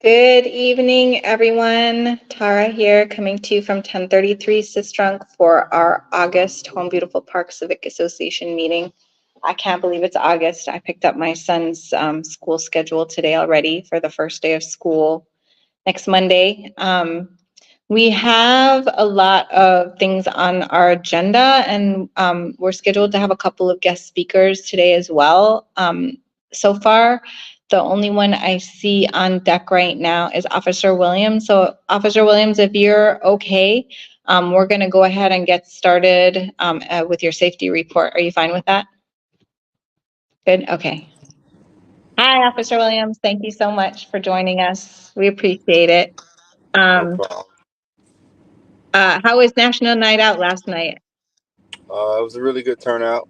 Good evening, everyone. Tara here, coming to you from 1033 Sistrunk for our August Home Beautiful Park Civic Association meeting. I can't believe it's August. I picked up my son's school schedule today already for the first day of school next Monday. We have a lot of things on our agenda, and we're scheduled to have a couple of guest speakers today as well. So far, the only one I see on deck right now is Officer Williams. So Officer Williams, if you're okay, we're going to go ahead and get started with your safety report. Are you fine with that? Good. Okay. Hi, Officer Williams. Thank you so much for joining us. We appreciate it. No problem. How was National Night Out last night? It was a really good turnout.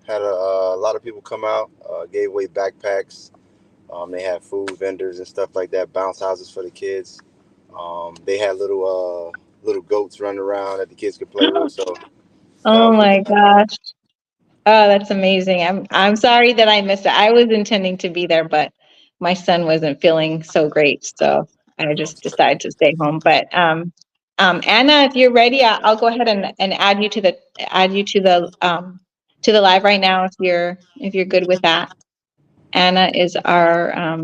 Had a lot of people come out, gave away backpacks. They had food vendors and stuff like that, bounce houses for the kids. They had little goats running around that the kids could play with. So that Oh was a my good turnout. gosh. Oh, that's amazing. I'm sorry that I missed it. I was intending to be there, but my son wasn't feeling so great, so I just decided to stay home. But Anna, if you're ready, I'll go ahead and add you to the live right now if you're good with that. Anna is our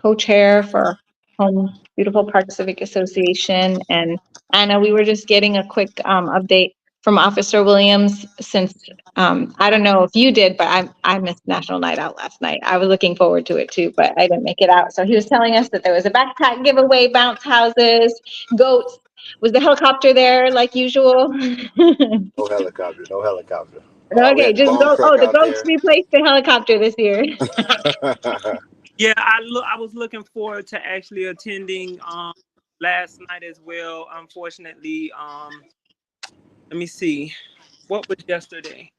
co-chair for Home Beautiful Park Civic Association. And Anna, we were just getting a quick update from Officer Williams since I don't know if you did, but I missed National Night Out last night. I was looking forward to it too, but I didn't make it out. So he was telling us that there was a backpack giveaway, bounce houses, goats. Was the helicopter there like usual? No helicopter, no helicopter. We Okay, had the just bomb go. Oh, truck the out goats there. replaced the helicopter this year. Yeah, I was looking forward to actually attending last night as well. Unfortunately, let me see, what was yesterday?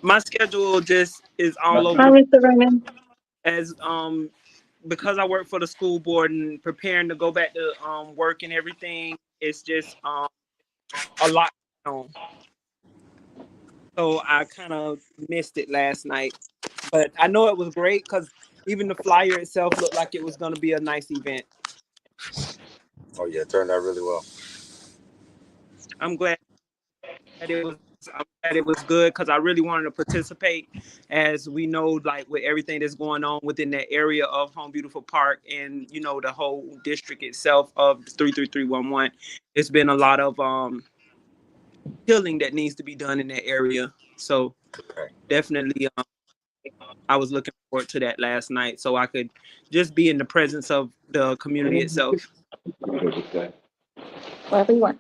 My schedule just is all over Hi, the Mr. Vernon. as because I work for the school board and preparing to go back to work and everything. It's just a lot going on. So I kind of missed it last night, but I know it was great because even the flyer itself looked like it was going to be a nice event. Oh yeah, it turned out really well. I'm glad it was good because I really wanted to participate, as we know, like with everything that's going on within that area of Home Beautiful Park and the whole district itself of 33311. It's been a lot of healing that needs to be done in that area. So definitely, I was looking forward to that last night so I could just be in the presence of the community itself. Wherever you want.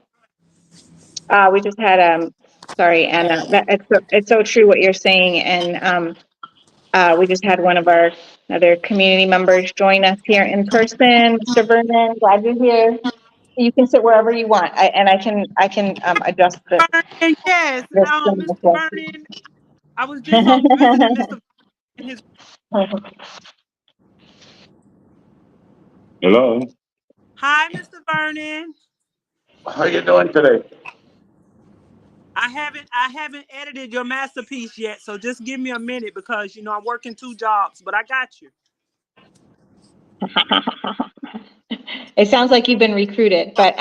We just had sorry, Anna. It's so true what you're saying, and we just had one of our other community members join us here in person. Mr. Vernon, glad you're here. You can sit wherever you want, I can adjust the. Vernon, yes, This Mr. Vernon. I was just visiting Mr. and his. Hello. Hi, Mr. Vernon. How you doing today? I haven't edited your masterpiece yet, so just give me a minute because I'm working 2 jobs, but I got you. It sounds like you've been recruited, but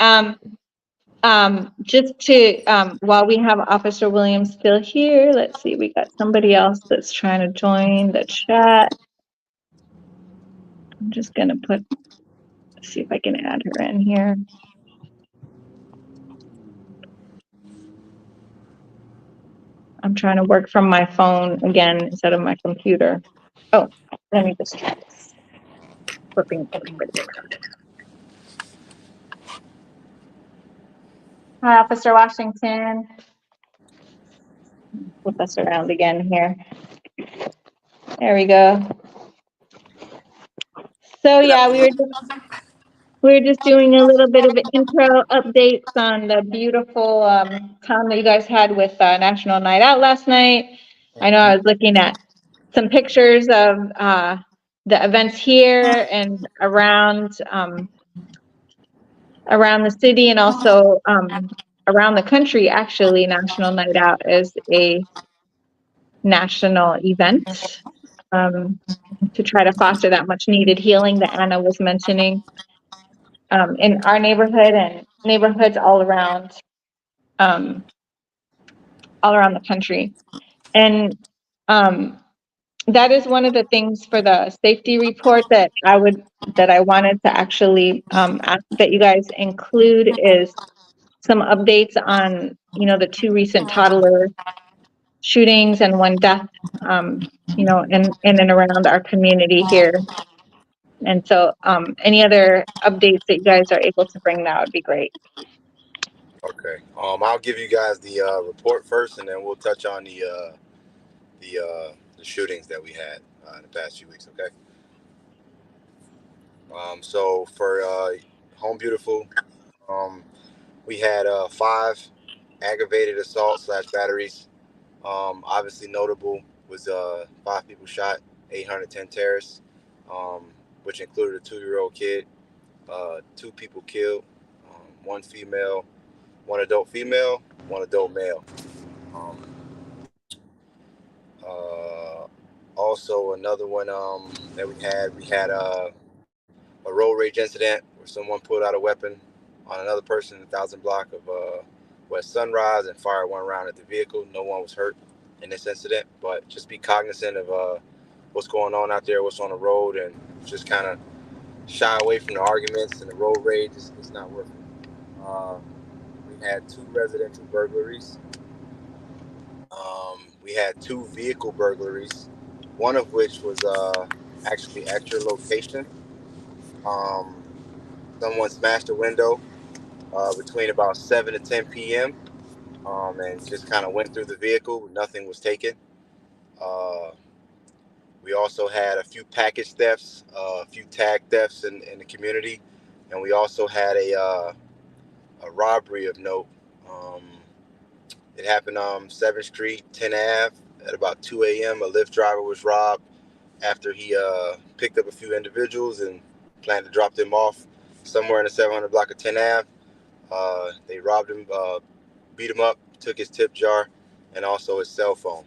just to while we have Officer Williams still here, let's see, we got somebody else that's trying to join the chat. I'm just gonna see if I can add her in here. I'm trying to work from my phone again instead of my computer. Oh, let me just try this. Flipping everybody around. Hi, Officer Washington. Flip us around again here. There we go. So yeah, we were just doing a little bit of intro updates on the beautiful time that you guys had with National Night Out last night. I know I was looking at some pictures of the events here and around the city and also around the country. Actually, National Night Out is a national event. um, to try to foster that much needed healing that Anna was mentioning, in our neighborhood and neighborhoods um, all around the country. And um, that is one of the things for the safety report that I wanted to actually ask that you guys include is some updates on, the two recent toddler shootings and one death, in and around our community here. And so, any other updates that you guys are able to bring, that would be great. Okay. I'll give you guys the report first, and then we'll touch on the shootings that we had in the past few weeks. Okay. So for Home Beautiful, we had 5 aggravated assault / batteries. Obviously notable was 5 people shot, 810 terrorists, um, which included a 2-year-old kid, 2 people killed, 1 female, 1 adult female, 1 adult male. Um, uh, Also another one that we had a road rage incident where someone pulled out a weapon on another person in the 1000 block of West Sunrise and fired 1 round at the vehicle. No one was hurt in this incident, but just be cognizant of what's going on out there, what's on the road, and just kind of shy away from the arguments and the road rage. It's not worth it. We had 2 residential burglaries. We had 2 vehicle burglaries, one of which was actually at your location. Um, Someone smashed a window between about 7 to 10 p.m. And just kind of went through the vehicle. Nothing was taken. Uh, we also had a few package thefts, a few tag thefts in the community, and we also had a robbery of note. Um, it happened on 7th Street, 10 Ave at about 2 a.m. A Lyft driver was robbed after he picked up a few individuals and planned to drop them off somewhere in the 700 block of 10 Ave. They robbed him, beat him up, took his tip jar, and also his cell phone.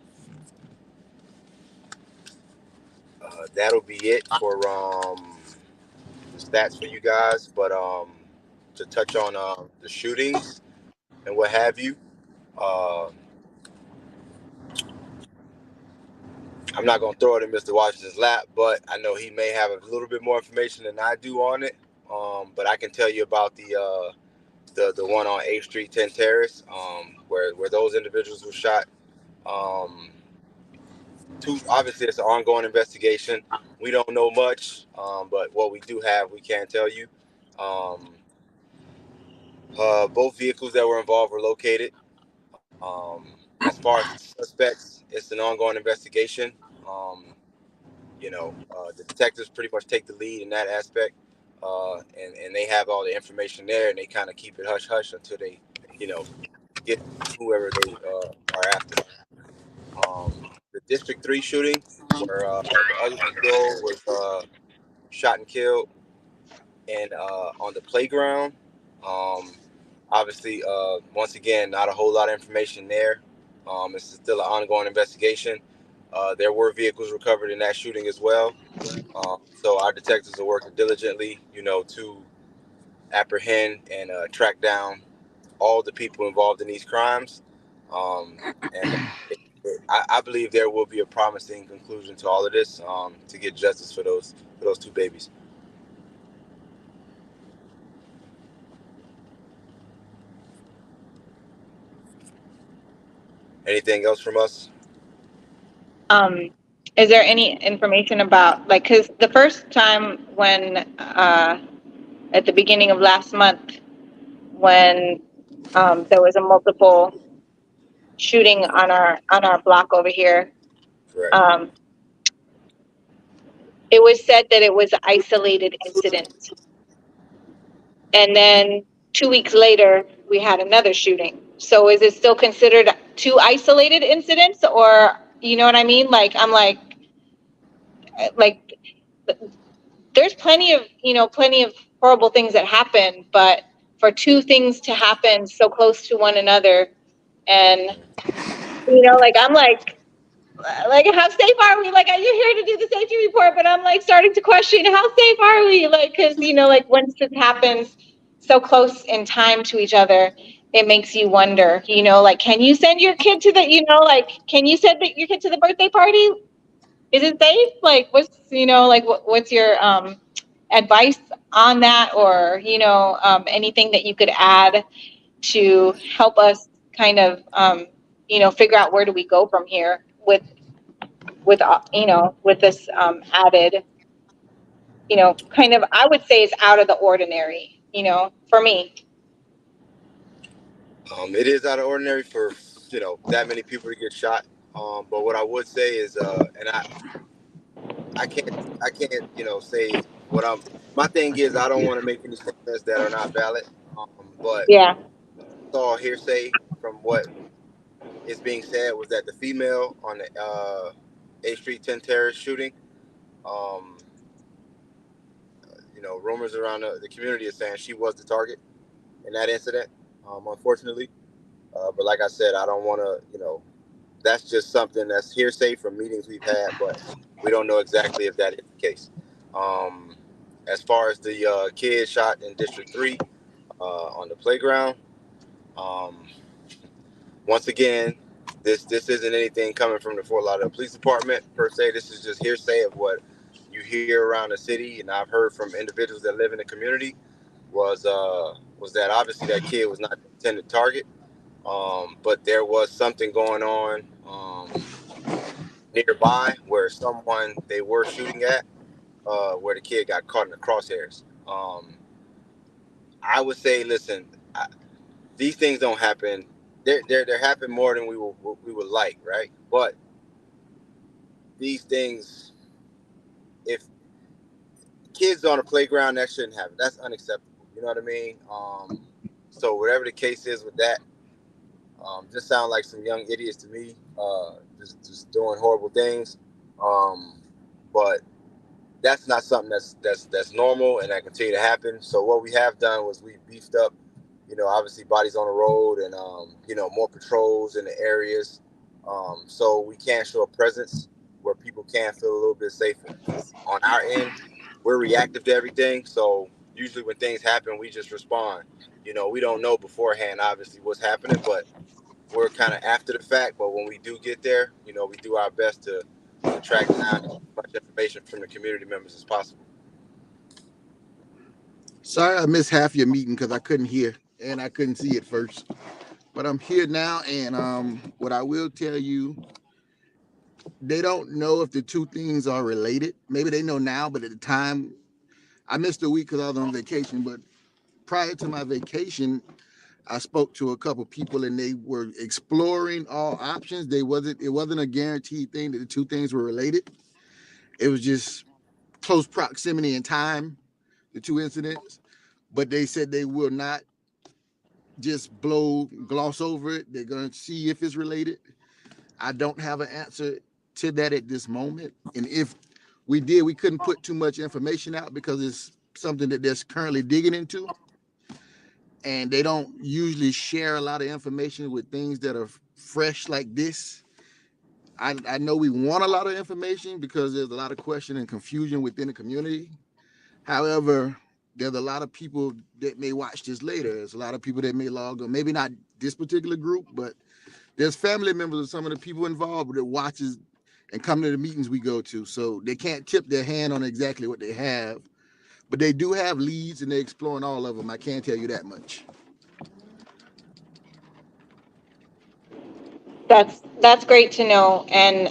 That'll be it for the stats for you guys. But to touch on the shootings and what have you, uh, I'm not gonna throw it in Mr. Washington's lap, but I know he may have a little bit more information than I do on it. But I can tell you about the one on 8th Street, 10 Terrace, where those individuals were shot. Um, Obviously, it's an ongoing investigation. We don't know much, but what we do have, we can tell you. Um, Both vehicles that were involved were located. As far as the suspects, it's an ongoing investigation. Um, the detectives pretty much take the lead in that aspect, and they have all the information there, and they kind of keep it hush hush until they, you know, get whoever they are after. The District 3 shooting, where the other 2-year-old was shot and killed, and on the playground. Um, Obviously, once again, not a whole lot of information there. It's still an ongoing investigation. There were vehicles recovered in that shooting as well. So our detectives are working diligently, to apprehend and track down all the people involved in these crimes. And I believe there will be a promising conclusion to all of this, to get justice for those 2 babies. Anything else from us? Is there any information about, like, because the first time when, at the beginning of last month, when there was a multiple shooting on our block over here, Correct. um, it was said that it was an isolated incident. And then 2 weeks later, we had another shooting. So is it still considered 2 isolated incidents, or, you know what I mean? Like, I'm like, there's plenty of horrible things that happen, but for 2 things to happen so close to one another, and, like, I'm like, like, how safe are we? Like, you're here to do the safety report, but I'm like starting to question, how safe are we? Like, because, like when this happens so close in time to each other, it makes you wonder, like, can you send your kid to the, like, can you send your kid to the birthday party? Is it safe? Like, what's, like, what's your advice on that, or, anything that you could add to help us kind of, figure out where do we go from here with this added, kind of, I would say, is out of the ordinary, for me. It is out of ordinary for that many people to get shot. But what I would say is, and I can't say what I'm. My thing is I don't want to make any statements that are not valid. But Yeah. all hearsay from what is being said was that the female on the 8th Street 10 Terrace shooting, um, rumors around the community is saying she was the target in that incident. Unfortunately, but like I said, I don't want to. That's just something that's hearsay from meetings we've had, but we don't know exactly if that is the case. Um, as far as the kid shot in District 3 on the playground, um, once again, this isn't anything coming from the Fort Lauderdale Police Department per se. This is just hearsay of what you hear around the city, and I've heard from individuals that live in the community. Was that obviously that kid was not the intended target, but there was something going on nearby where someone they were shooting at, where the kid got caught in the crosshairs. I would say, listen, these things don't happen. They're happen more than we would like, right? But these things, if kids on a playground, that shouldn't happen. That's unacceptable. You know what I mean? So whatever the case is with that, just sound like some young idiots to me, just doing horrible things. But that's not something that's normal and that continue to happen. So what we have done was we beefed up, obviously bodies on the road and more patrols in the areas, so we can show a presence where people can feel a little bit safer. On our end, we're reactive to everything, so usually when things happen, we just respond. We don't know beforehand, obviously, what's happening, but we're kind of after the fact. But when we do get there, we do our best to track down as much information from the community members as possible. Sorry, I missed half your meeting because I couldn't hear and I couldn't see it first. But I'm here now, and what I will tell you, they don't know if the two things are related. Maybe they know now, but at the time, I missed a week because I was on vacation. But prior to my vacation, I spoke to a couple people, and they were exploring all options. It wasn't a guaranteed thing that the two things were related. It was just close proximity in time, the two incidents. But they said they will not just gloss over it. They're going to see if it's related. I don't have an answer to that at this moment. And if we did, we couldn't put too much information out because it's something that they're currently digging into. And they don't usually share a lot of information with things that are fresh like this. I know we want a lot of information because there's a lot of question and confusion within the community. However, there's a lot of people that may watch this later. There's a lot of people that may log on, maybe not this particular group, but there's family members of some of the people involved that watches and come to the meetings we go to. So they can't tip their hand on exactly what they have, but they do have leads and they're exploring all of them. I can't tell you that much. That's great to know. And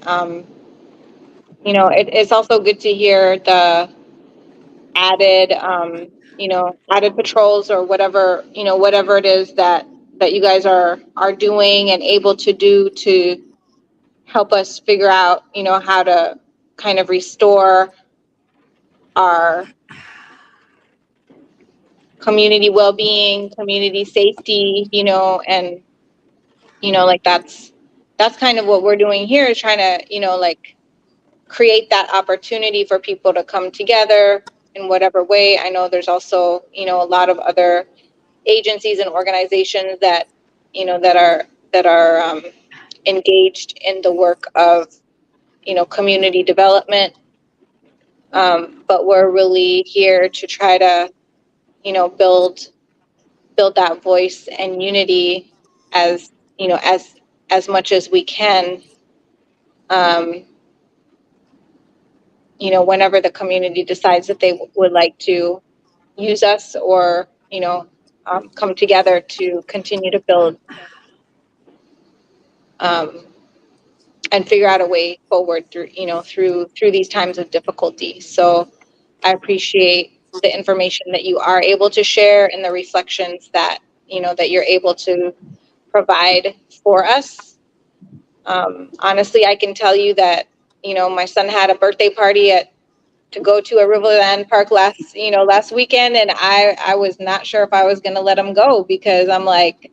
it's also good to hear the added, added patrols, or whatever it is that you guys are doing and able to do to help us figure out, how to kind of restore our community well-being, community safety, and like that's kind of what we're doing here, is trying to, like, create that opportunity for people to come together in whatever way. I know there's also, a lot of other agencies and organizations that, that are engaged in the work of community development. But we're really here to try to, build that voice and unity as, as much as we can. Whenever the community decides that they would like to use us or, come together to continue to build and figure out a way forward through, through these times of difficulty. So I appreciate the information that you are able to share and the reflections that, that you're able to provide for us. Honestly, I can tell you that, my son had a birthday party to go to a Riverland Park last weekend, and I was not sure if I was going to let him go because I'm like,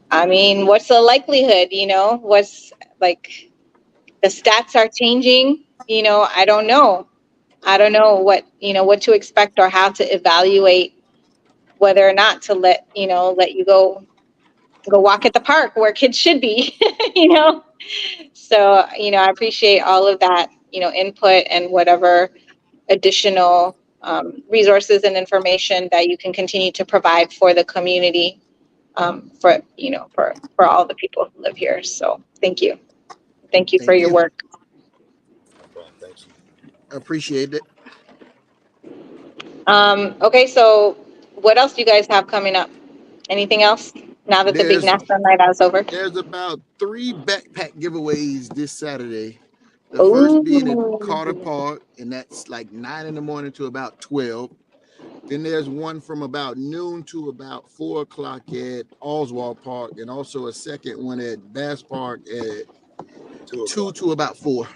I mean, what's the likelihood, what's like the stats are changing, I don't know. I don't know what to expect or how to evaluate whether or not to let you go walk at the park where kids should be, So, I appreciate all of that, input and whatever additional resources and information that you can continue to provide for the community, for all the people who live here. So thank you. Thank you for Thank your you. work. Thank you. Appreciate it. Okay, so what else do you guys have coming up? Anything else now that the big national night out is over? There's about 3 backpack giveaways this Saturday. The first being at Carter Ooh. Park, and that's like 9 in the morning to about 12. Then there's one from about noon to about 4 o'clock at Oswald Park, and also a second one at Bass Park at 2 to about 4.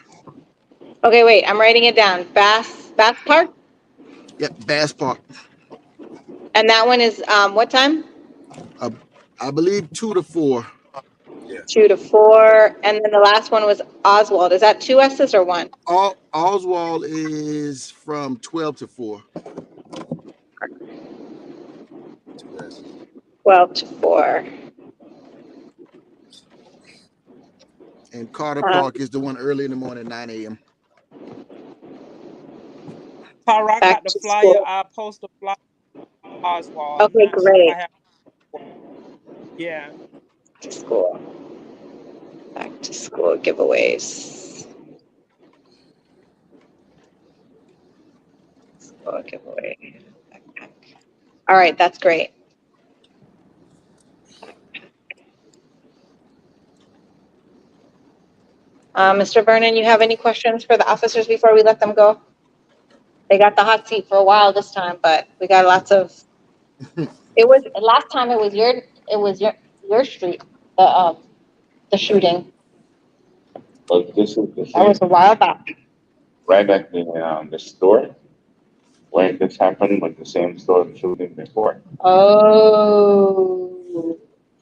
Okay, wait, I'm writing it down. Bass Park? Yep, Bass Park. And that one is what time? I believe 2 to 4. Yeah. 2 to 4. And then the last one was Oswald. Is that 2 S's or 1? Oswald is from 12 to 4. 12 to 4. And Carter Park is the one early in the morning, 9 a.m. Tara, I Back got the to flyer. school. I post the flyer. Oswald. I'm Okay, not sure if I great. have. Yeah. To school. Back to school giveaways. School giveaway. Backpack. All right, that's great. Mr. Vernon, you have any questions for the officers before we let them go? They got the hot seat for a while this time, but we got lots of. It was last time. It was your street. The shooting. But this is the That same, was a while back. right at the store where this happened, was the same store shooting before. Oh.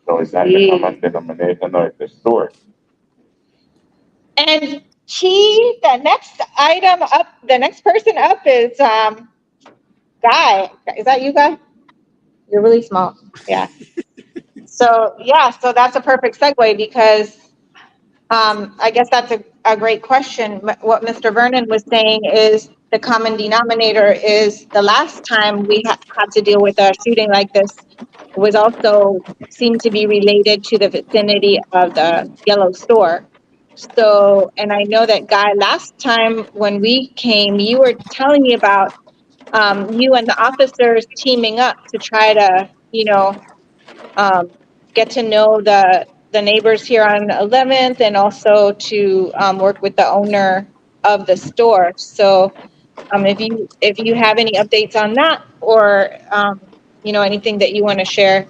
So is that the common denominator or the store? And the next item up, the next person up is Guy. Is that you, Guy? You're really small. Yeah. So that's a perfect segue because I guess that's a great question. What Mr. Vernon was saying is the common denominator is the last time we had to deal with a shooting like this was also seemed to be related to the vicinity of the yellow store. So, and I know that Guy, last time when we came, you were telling me about you and the officers teaming up to try to, get to know the neighbors here on 11th and also to work with the owner of the store. So if you have any updates on that or, anything that you want to share,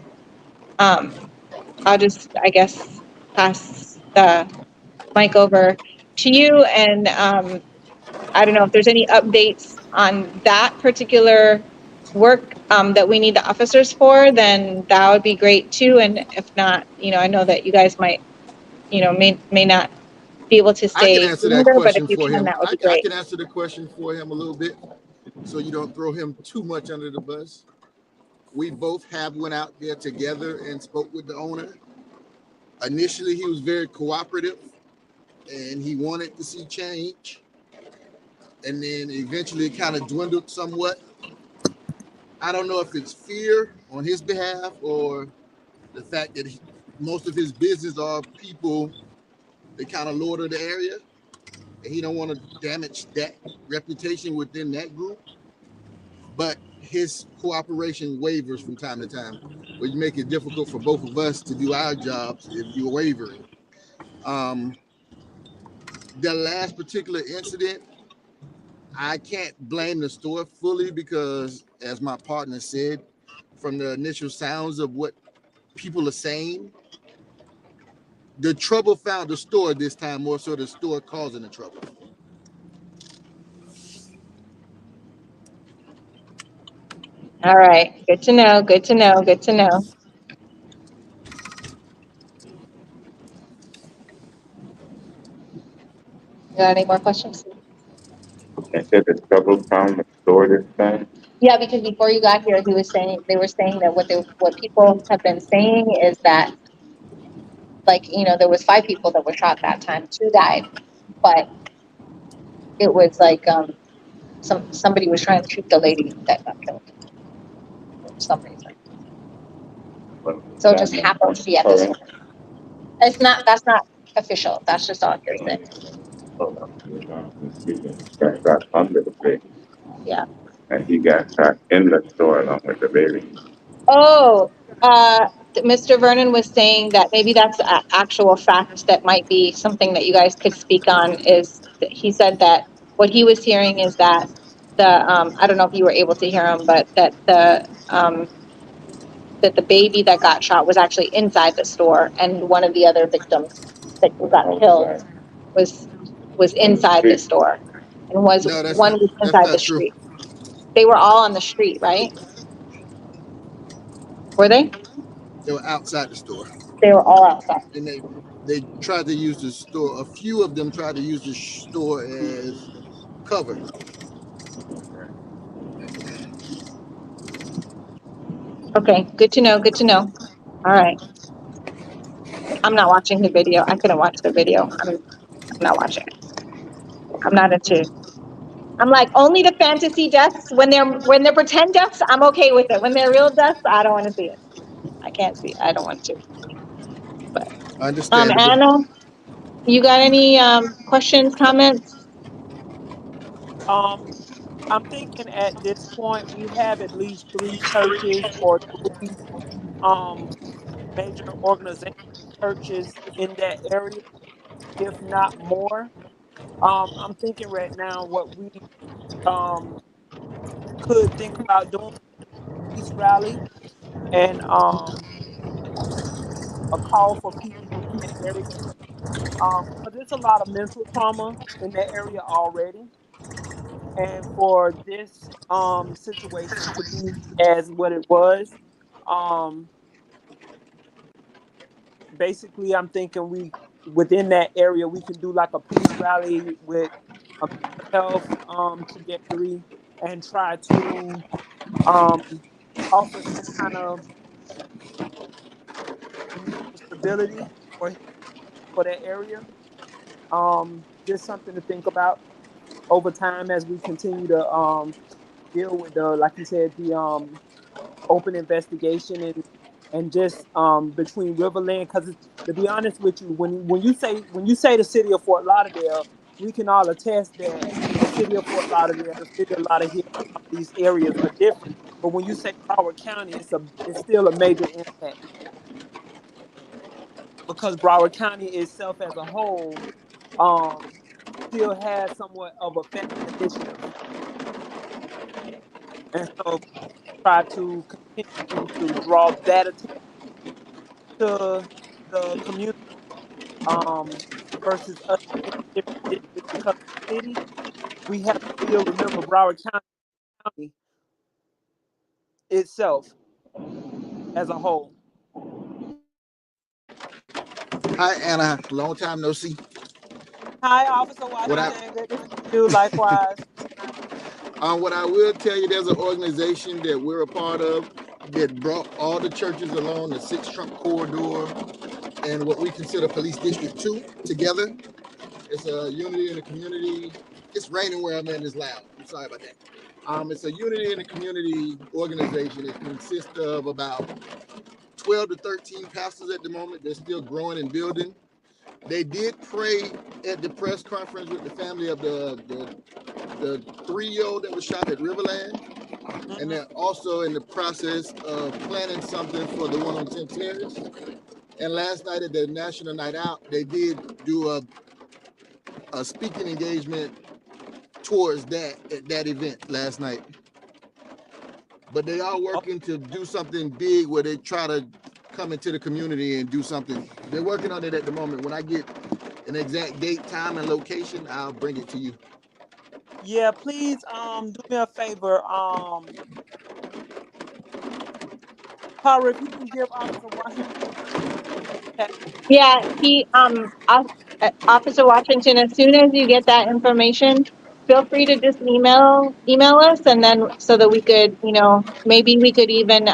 I'll just, I guess, pass the mic over to you. And I don't know if there's any updates on that particular work that we need the officers for, then that would be great too. And if not, I know that you guys might, may not be able to I can stay answer that longer, but if question you for can, him. that would be I great. can answer the question for him a little bit so you don't throw him too much under the bus. We both have went out there together and spoke with the owner. Initially, he was very cooperative. and he wanted to see change, and then eventually it kind of dwindled somewhat. I don't know if it's fear on his behalf or the fact that most of his business are people that kind of lord of the area, and he don't want to damage that reputation within that group. But his cooperation wavers from time to time, which make it difficult for both of us to do our jobs if you're wavering. Um, the last particular incident, I can't blame the store fully because, as my partner said, from the initial sounds of what people are saying, the trouble found the store this time, more so the store causing the trouble. All right. Good to know. Good to know. Good to know. You got any more questions? I said the trouble found the store this time. Yeah, because before you got here, they were saying that what people have been saying is that, like, there was 5 people that were shot that time. 2 died, but it was like somebody was trying to shoot the lady that got killed for some reason. But So it that just much happened more to be at this current. one. That's not official. That's just all hearsay. So you know, he got shot under the face, Yeah. and he got shot in the store along with the baby. Oh, Mr. Vernon was saying that maybe that's an actual fact that might be something that you guys could speak on. Is that he said that what he was hearing is that I don't know if you were able to hear him, but that the baby that got shot was actually inside the store, and one of the other victims that got killed Outside. was On the inside the street. store, and was No, that's one not was that's inside the not true. street. They were all on the street, right? Were they? They were outside the store, They were all outside. and they tried to use the store. A few of them tried to use the store as cover. Okay, good to know. Good to know. All right, I'm not watching the video. I couldn't watch the video. I'm not watching it. I'm not into. I'm like only the fantasy deaths when they're pretend deaths. I'm okay with it. When they're real deaths, I don't want to see it. I can't see. I don't want to. But Understandable. Anna, you got any questions, comments? Um, I'm thinking at this point we have at least 3 churches or 3 um major organization churches in that area, if not more. I'm thinking right now what we um could think about doing peace rally and a call for peace in that area. Because there's a lot of mental trauma in that area already, and for this situation to be as what it was, um basically I'm thinking we within that area we can do like a peace rally with a mental health trajectory and try to um offer some kind of mental stability for that area. Just something to think about over time as we continue to deal with the, like you said, the open investigation and just between Riverland, because to be honest with you, when you say the city of Fort Lauderdale, we can all attest that the city of Fort Lauderdale, the city of Lauderdale, all these areas are different. But when you say Broward County, it's still a major impact because Broward County itself as a whole um, still has somewhat of a family initiative, and so try to continue to draw that attention to the community um, versus us being in different districts because of the city. We have to still remember Broward County itself as a whole. Hi, Anna. Long time no see. Hi, Officer What I Washington. Good to see you. Likewise. what I will tell you, there's an organization that we're a part of that brought all the churches along the Six Trunk Corridor and what we consider Police District 2 together. It's a unity in the community. It's raining where I'm at. It's loud. I'm sorry about that. It's a unity in the community organization. It consists of about 12 to 13 pastors at the moment. They're still growing and building. They did pray at the press conference with the family of the 3-year-old that was shot at Riverland. And they're also in the process of planning something for the one on 10th Terrace. And last night at the National Night Out, they did do a speaking engagement towards that at that event last night. But they are working to do something big where they try to come into the community and do something. They're working on it at the moment. When I get an exact date, time, and location, I'll bring it to you. Yeah, please do me a favor. Tara, if you can give Officer Washington. Yeah, Officer Washington, as soon as you get that information, feel free to just email us, and then so that we could, maybe we could even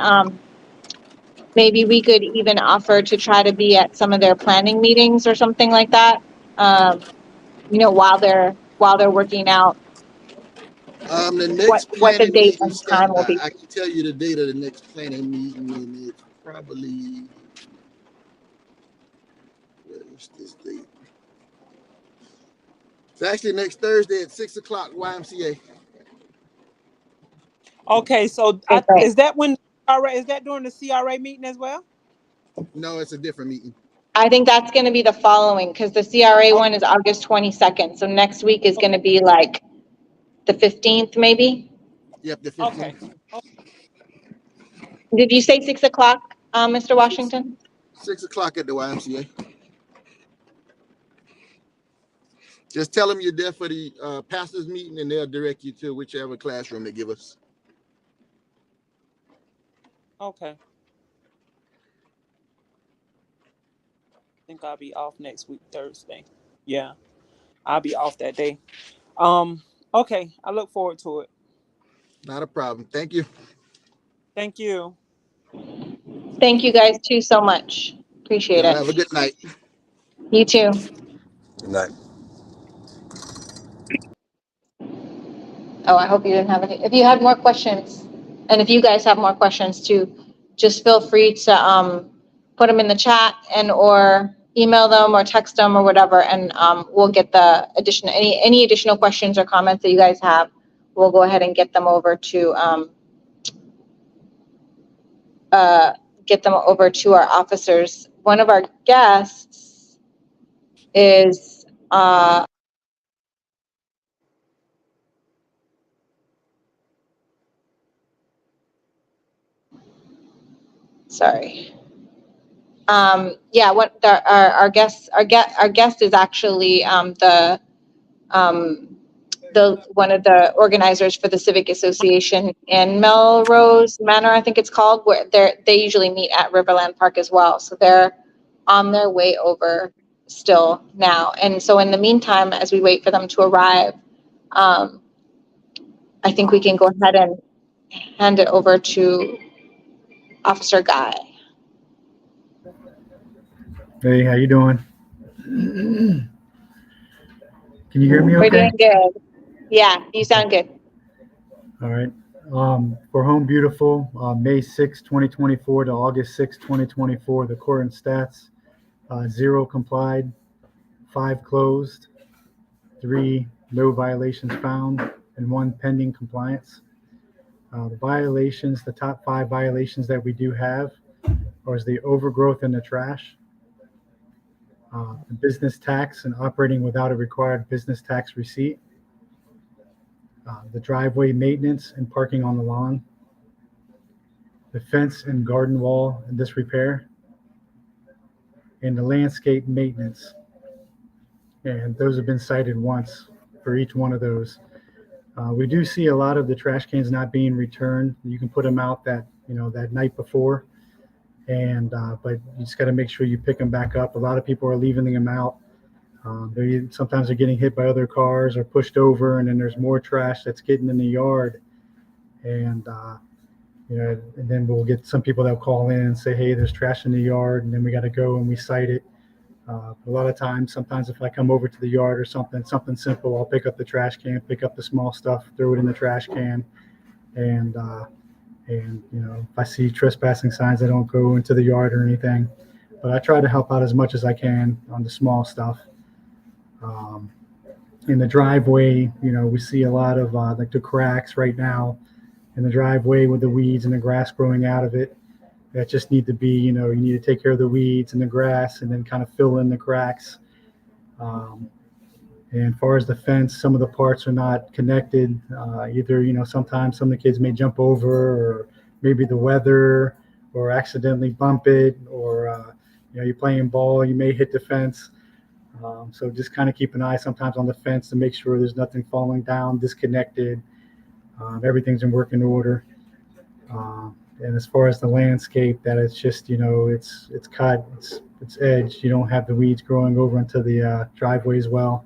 offer to try to be at some of their planning meetings or something like that. While they're working out The what next the planning date meeting, and time will be. I can tell you the date of the next planning meeting, and it's probably, where's this date? It's actually next Thursday at 6 o'clock, YMCA. Okay, so Okay. is that when is that during the CRA meeting as well? No, it's a different meeting. I think that's going to be the following, because the CRA one is August 22nd. So next week is going to be like the 15th, maybe. Yep, the 15th. Okay. Did you say 6 o'clock, Mr. Washington? 6 o'clock at the YMCA. Just tell them you're there for the pastors meeting, and they'll direct you to whichever classroom they give us. Okay. I think I'll be off next week, Thursday. Yeah, I'll be off that day. Okay, I look forward to it. Not a problem. Thank you. Thank you. Thank you guys too so much. Appreciate Y'all it. have a good night. You too. Good night. Oh, I hope you didn't have any. If you had more questions, and if you guys have more questions too, just feel free to put them in the chat or email them or text them or whatever, and we'll get the any additional questions or comments that you guys have. We'll go ahead and get them over to our officers. One of our guests is sorry. Yeah, our guest is actually the one of the organizers for the Civic Association in Melrose Manor, I think it's called, where they usually meet at Riverland Park as well. So they're on their way over still now. And so in the meantime, as we wait for them to arrive, I think we can go ahead and hand it over to Officer Guy. Hey, how you doing? Can you hear me We're okay? doing good. Yeah, you sound good. All right. For Home Beautiful, May 6, 2024 to August 6, 2024, the current stats, 0 complied, 5 closed, 3 no violations found, and 1 pending compliance. The top 5 violations that we do have are the overgrowth in the trash, the business tax and operating without a required business tax receipt, the driveway maintenance and parking on the lawn, the fence and garden wall and disrepair, and the landscape maintenance. And those have been cited once for each one of those. We do see a lot of the trash cans not being returned. You can put them out that night before, and but you just got to make sure you pick them back up. A lot of people are leaving them out. Sometimes they're getting hit by other cars or pushed over, and then there's more trash that's getting in the yard. And and then we'll get some people that call in and say, hey, there's trash in the yard, and then we got to go and we cite it. A lot of times, sometimes if I come over to the yard or something simple, I'll pick up the trash can, pick up the small stuff, throw it in the trash can, and if I see trespassing signs, I don't go into the yard or anything. But I try to help out as much as I can on the small stuff. Um, in the driveway, we see a lot of like the cracks right now in the driveway with the weeds and the grass growing out of it. That just need to be, you need to take care of the weeds and the grass and then kind of fill in the cracks. And as far as the fence, some of the parts are not connected. Either, sometimes some of the kids may jump over, or maybe the weather, or accidentally bump it, or, you're playing ball, you may hit the fence. So just kind of keep an eye sometimes on the fence to make sure there's nothing falling down, disconnected. Everything's in working order. And as far as the landscape, that it's just, it's cut, it's edged. You don't have the weeds growing over into the driveway as well.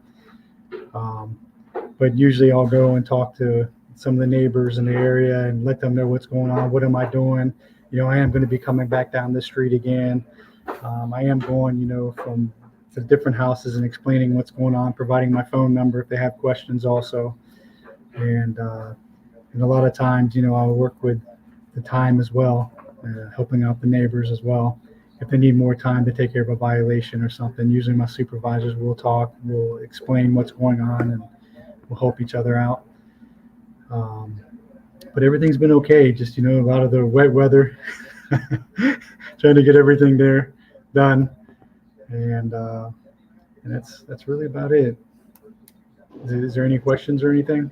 But usually I'll go and talk to some of the neighbors in the area and let them know what's going on. What am I doing? I am going to be coming back down the street again. I am going, from to different houses and explaining what's going on, providing my phone number if they have questions also. And a lot of times, I'll work with the time as well, helping out the neighbors as well. If they need more time to take care of a violation or something, usually my supervisors will talk, we'll explain what's going on, and we'll help each other out. But everything's been okay. Just, a lot of the wet weather, trying to get everything there done. And that's really about it. Is there any questions or anything?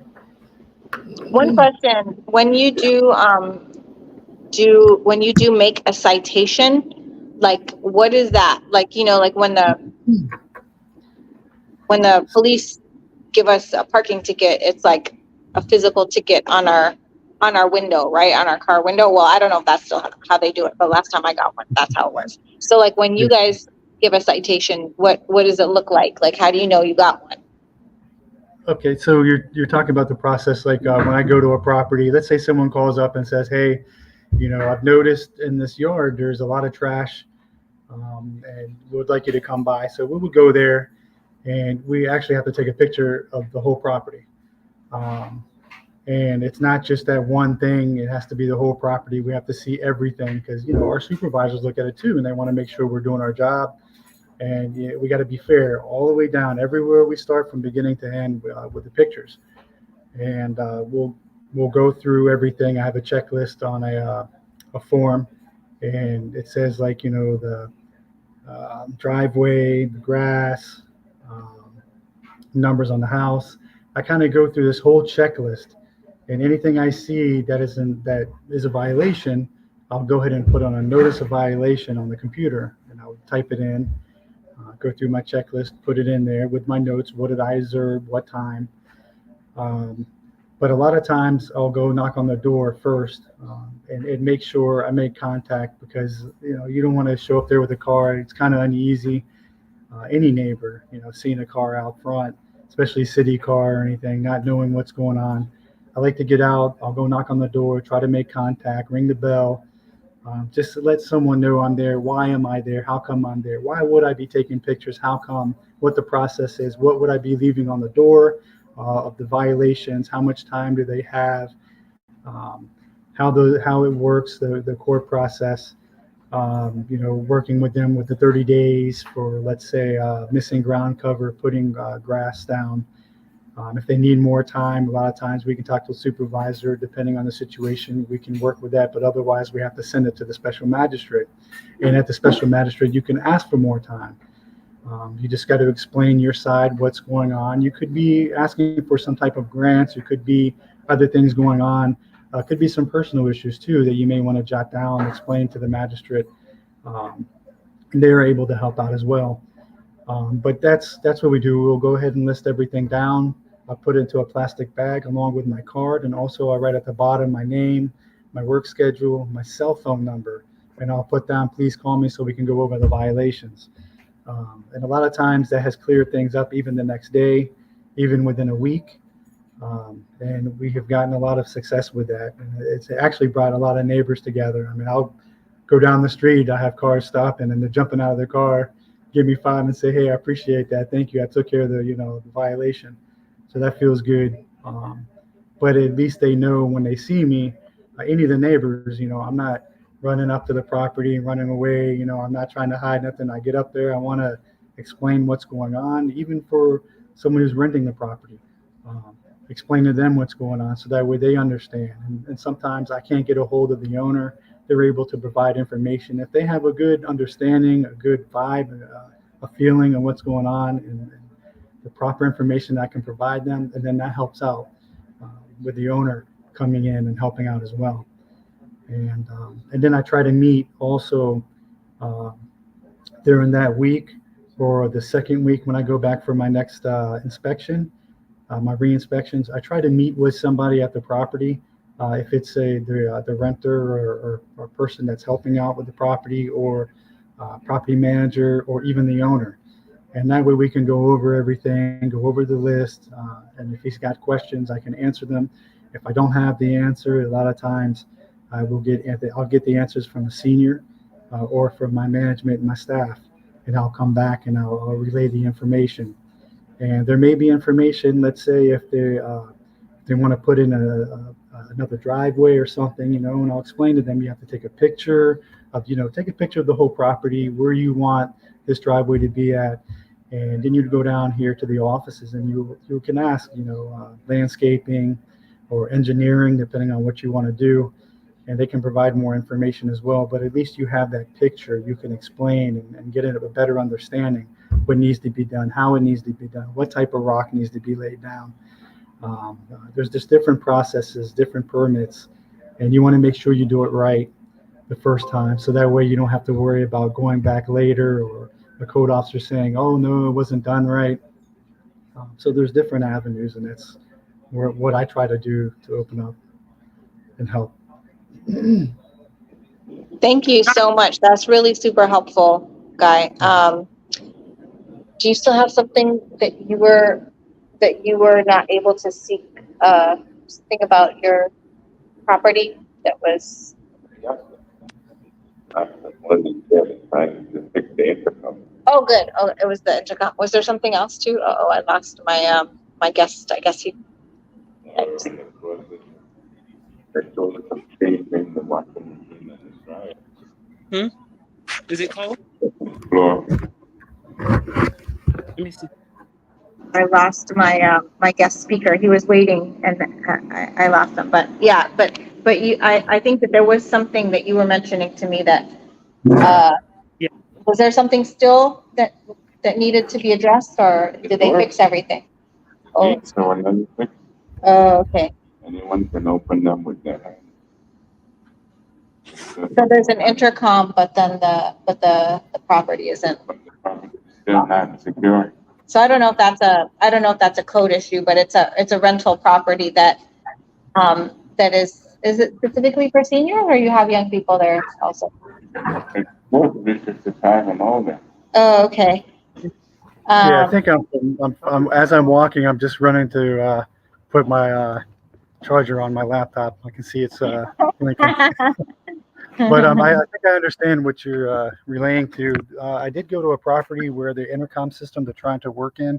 One question, when you do make a citation, like what is that? Like, like when the police give us a parking ticket, it's like a physical ticket on our window, right? On our car window. Well, I don't know if that's still how they do it, but last time I got one, that's how it was. So like when you guys give a citation, what does it look like? Like, how do you know you got one? Okay, so you're talking about the process, like when I go to a property, let's say someone calls up and says, hey, I've noticed in this yard there's a lot of trash, and we would like you to come by. So we would go there, and we actually have to take a picture of the whole property. And it's not just that one thing, it has to be the whole property. We have to see everything because, our supervisors look at it too, and they want to make sure we're doing our job. And we got to be fair all the way down, everywhere we start from beginning to end with the pictures. And we'll go through everything. I have a checklist on a form, and it says like, the driveway, the grass, numbers on the house. I kind of go through this whole checklist, and anything I see that is a violation, I'll go ahead and put on a notice of violation on the computer, and I'll type it in. Go through my checklist, put it in there with my notes. What did I observe? What time? But a lot of times I'll go knock on the door first and make sure I make contact because, you don't want to show up there with a car. It's kind of uneasy. Any neighbor, seeing a car out front, especially a city car or anything, not knowing what's going on. I like to get out. I'll go knock on the door, try to make contact, ring the bell. Just to let someone know I'm there. Why am I there? How come I'm there? Why would I be taking pictures? How come? What the process is? What would I be leaving on the door of the violations? How much time do they have? How it works, the court process. Working with them with the 30 days for, let's say, missing ground cover, putting grass down. If they need more time, a lot of times we can talk to a supervisor, depending on the situation, we can work with that. But otherwise, we have to send it to the special magistrate. And at the special magistrate, you can ask for more time. You just got to explain your side, what's going on. You could be asking for some type of grants. It could be other things going on. Could be some personal issues, too, that you may want to jot down, explain to the magistrate. They're able to help out as well. But that's what we do. We'll go ahead and list everything down. I'll put it into a plastic bag along with my card. And also I write at the bottom my name, my work schedule, my cell phone number. And I'll put down, please call me so we can go over the violations. And a lot of times that has cleared things up even the next day, even within a week. And we have gotten a lot of success with that. And it's actually brought a lot of neighbors together. I mean, I'll go down the street, I have cars stopping and they're jumping out of their car give me five and say, hey, I appreciate that. Thank you. I took care of the violation. So that feels good. But at least they know when they see me, any of the neighbors, I'm not running up to the property and running away. I'm not trying to hide nothing. I get up there. I want to explain what's going on, even for someone who's renting the property. Explain to them what's going on so that way they understand. And sometimes I can't get a hold of the owner. They're able to provide information. If they have a good understanding, a good vibe, a feeling of what's going on, and the proper information I can provide them, and then that helps out with the owner coming in and helping out as well. And then I try to meet also during that week or the second week when I go back for my next inspection. My re-inspections, I try to meet with somebody at the property, if it's the renter or person that's helping out with the property, or property manager, or even the owner. And that way we can go over everything, go over the list, and if he's got questions, I can answer them. If I don't have the answer, a lot of times I'll get the answers from the senior or from my management and my staff, and I'll come back and I'll relay the information. And there may be information, let's say if they want to put in another driveway or something, and I'll explain to them, you have to take a picture of the whole property, where you want this driveway to be at. And then you'd go down here to the offices and you can ask, landscaping or engineering, depending on what you want to do. And they can provide more information as well. But at least you have that picture. You can explain and get a better understanding what needs to be done, how it needs to be done, what type of rock needs to be laid down. There's just different processes, different permits, and you want to make sure you do it right the first time. So that way you don't have to worry about going back later or the code officer saying, oh, no, it wasn't done right. So there's different avenues, and that's what I try to do to open up and help. Thank you so much. That's really super helpful, Guy. Do you still have something that you were not able to seek, something about your property that was? I wasn't trying to fix the intercom. Oh, good. Oh, it was the intercom. Was there something else too? Oh, I lost my my guest. I guess he. Is it cold? Floor. Let me see. I lost my my guest speaker. He was waiting, and I lost him. But yeah, but you, I think that there was something that you were mentioning to me that Yeah. was there something still that needed to be addressed, or did they fix everything? Oh, oh, okay. Anyone can open them with their hand. So there's an intercom, but then the property isn't. Still not secure. So I don't know if that's a code issue, but it's a rental property that that is it specifically for seniors, or you have young people there also? Most districts have them all there. Oh, okay. Yeah, I think I'm as I'm walking, I'm just running to put my charger on my laptop. I can see it's blinking. But I think I understand what you're relaying to. I did go to a property where the intercom system they're trying to work on,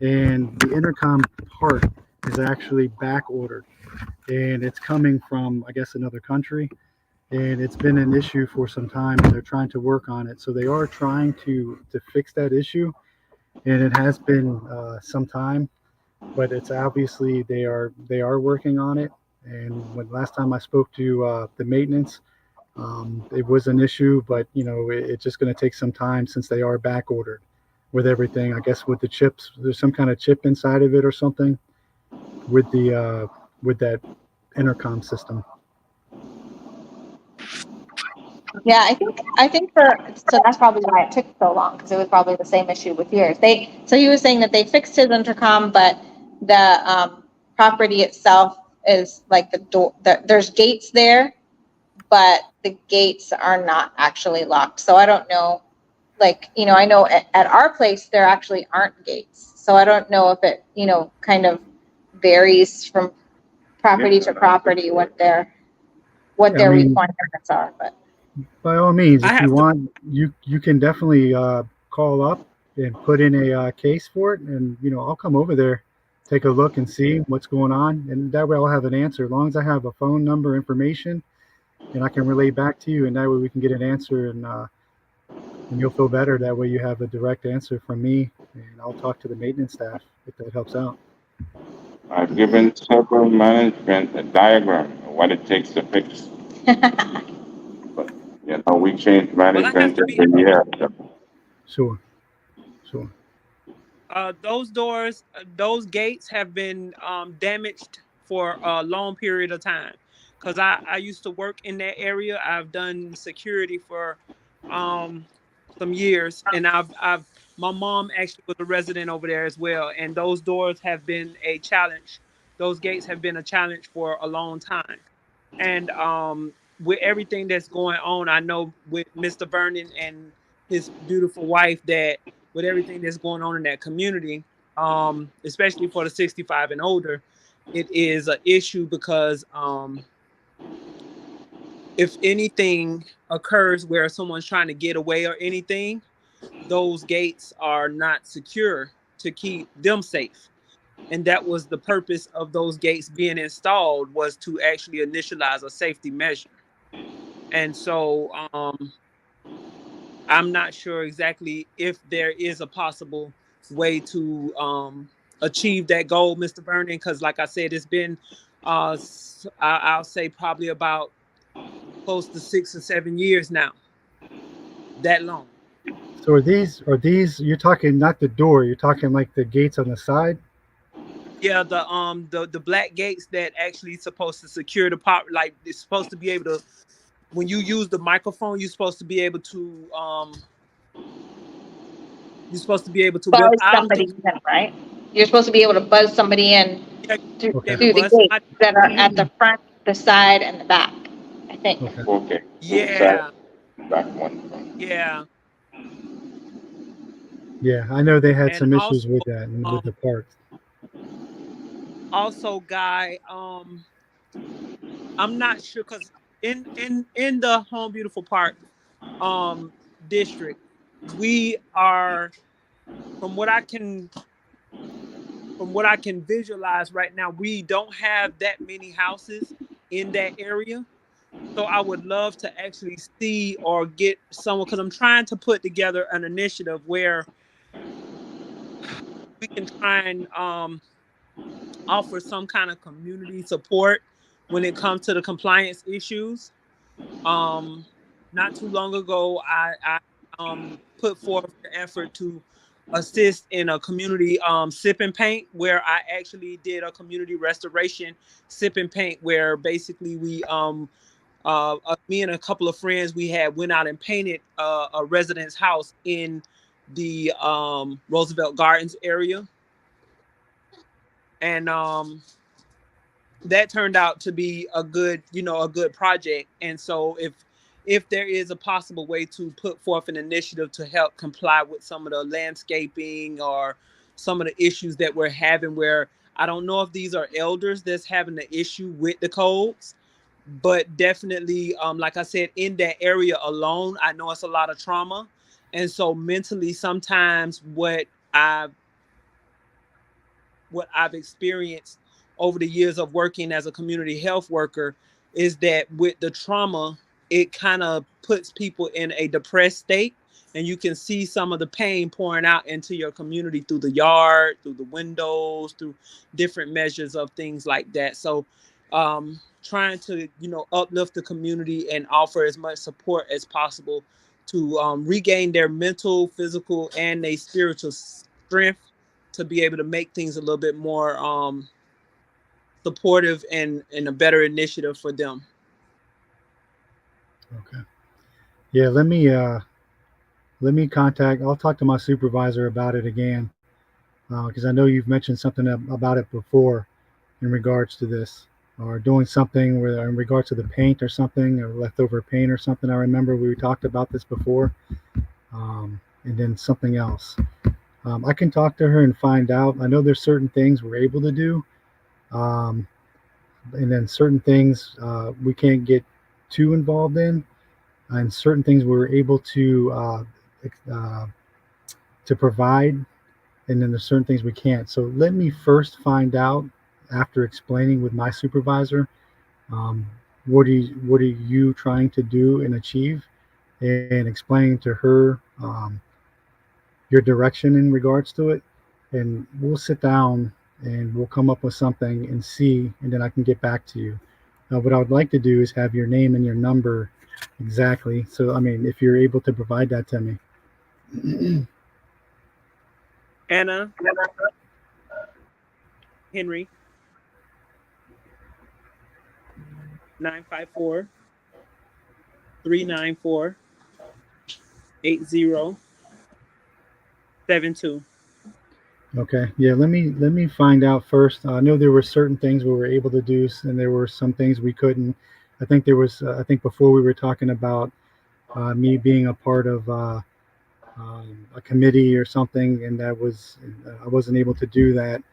and the intercom part is actually back ordered, and it's coming from, I guess, another country, and it's been an issue for some time, and they're trying to work on it. So they are trying to fix that issue, and it has been some time, but it's obviously they are working on it. And when last time I spoke to the maintenance, it was an issue, but it's just going to take some time since they are back ordered with everything. I guess with the chips, there's some kind of chip inside of it or something with the with that intercom system. Yeah, I think so that's probably why it took so long, because it was probably the same issue with yours. So he was saying that they fixed his intercom, but the property itself is like the door. There's gates there, but the gates are not actually locked. So I don't know. Like, I know at our place there actually aren't gates. So I don't know if it kind of varies from property to property what their requirements are, but. By all means, I if you have to. want, you can definitely call up and put in a case for it, and I'll come over there, take a look and see what's going on, and that way I'll have an answer. As long as I have a phone number information, and I can relay back to you, and that way we can get an answer, and you'll feel better. That way you have a direct answer from me, and I'll talk to the maintenance staff if that helps out. I've given several management a diagram of what it takes to fix. But we change Well, I have management to be every year. Sure, sure. those doors, those gates have been damaged for a long period of time. Because I used to work in that area. I've done security for um, some years, and I've my mom actually was a resident over there as well. And those doors have been a challenge. Those gates have been a challenge for a long time. And with everything that's going on, I know with Mr. Vernon and his beautiful wife that with everything that's going on in that community, especially for the 65 and older, it is an issue because if anything occurs where someone's trying to get away or anything, those gates are not secure to keep them safe. And that was the purpose of those gates being installed, was to actually initialize a safety measure. And so I'm not sure exactly if there is a possible way to achieve that goal, Mr. Vernon, because like I said, it's been I'll say probably about close to 6 or 7 years now. That long. So are these you're talking not the door, you're talking like the gates on the side? Yeah, the black gates that actually supposed to secure the pop, like it's supposed to be able to, when you use the microphone, you're supposed to be able to Buzz I don't somebody think, in, right? You're supposed to be able to buzz somebody in yeah, through, you're Okay. able to through the buzz gates somebody. that are at the front, the side, and the back, I think. Okay. Okay. Two sides, Yeah, back one front. yeah. Yeah, I know they had And some also issues with that and with um the parks. also Guy, I'm not sure because in the Home Beautiful Park um district, we are, from what I can from what I can visualize right now, we don't have that many houses in that area. So I would love to actually see or get someone, because I'm trying to put together an initiative where we can try and offer some kind of community support when it comes to the compliance issues. Um, Not too long ago, I put forth the effort to assist in a community sip and paint, where I actually did a community restoration sip and paint, where basically me and a couple of friends, we had went out and painted a resident's house in the Roosevelt Gardens area, and that turned out to be a good project. And so if there is a possible way to put forth an initiative to help comply with some of the landscaping or some of the issues that we're having, where I don't know if these are elders that's having the issue with the codes, but definitely like I said, in that area alone, I know it's a lot of trauma. And so mentally, sometimes what I've experienced over the years of working as a community health worker is that with the trauma, it kind of puts people in a depressed state. And you can see some of the pain pouring out into your community through the yard, through the windows, through different measures of things like that. So, trying to, uplift the community and offer as much support as possible to regain their mental, physical, and their spiritual strength to be able to make things a little bit more supportive and a better initiative for them. Okay. Yeah, let me contact. I'll talk to my supervisor about it again, because I know you've mentioned something about it before in regards to this, or doing something where in regards to the paint or something, or leftover paint or something. I remember we talked about this before, and then something else. I can talk to her and find out. I know there's certain things we're able to do, and then certain things we can't get too involved in. and certain things we were able uh, to provide, and then there's certain things we can't. So let me first find out, after explaining with my supervisor, um, what are you trying to do and achieve, and explaining to her your direction in regards to it, and we'll sit down and we'll come up with something and see, and then I can get back to you. What I would like to do is have your name and your number exactly. So, I mean, if you're able to provide that to me. Anna Henry 954 394 8072. Okay, yeah. Let me find out first. I know there were certain things we were able to do, and there were some things we couldn't. I think there was. I think before we were talking about me being a part of a committee or something, and that was I wasn't able to do that.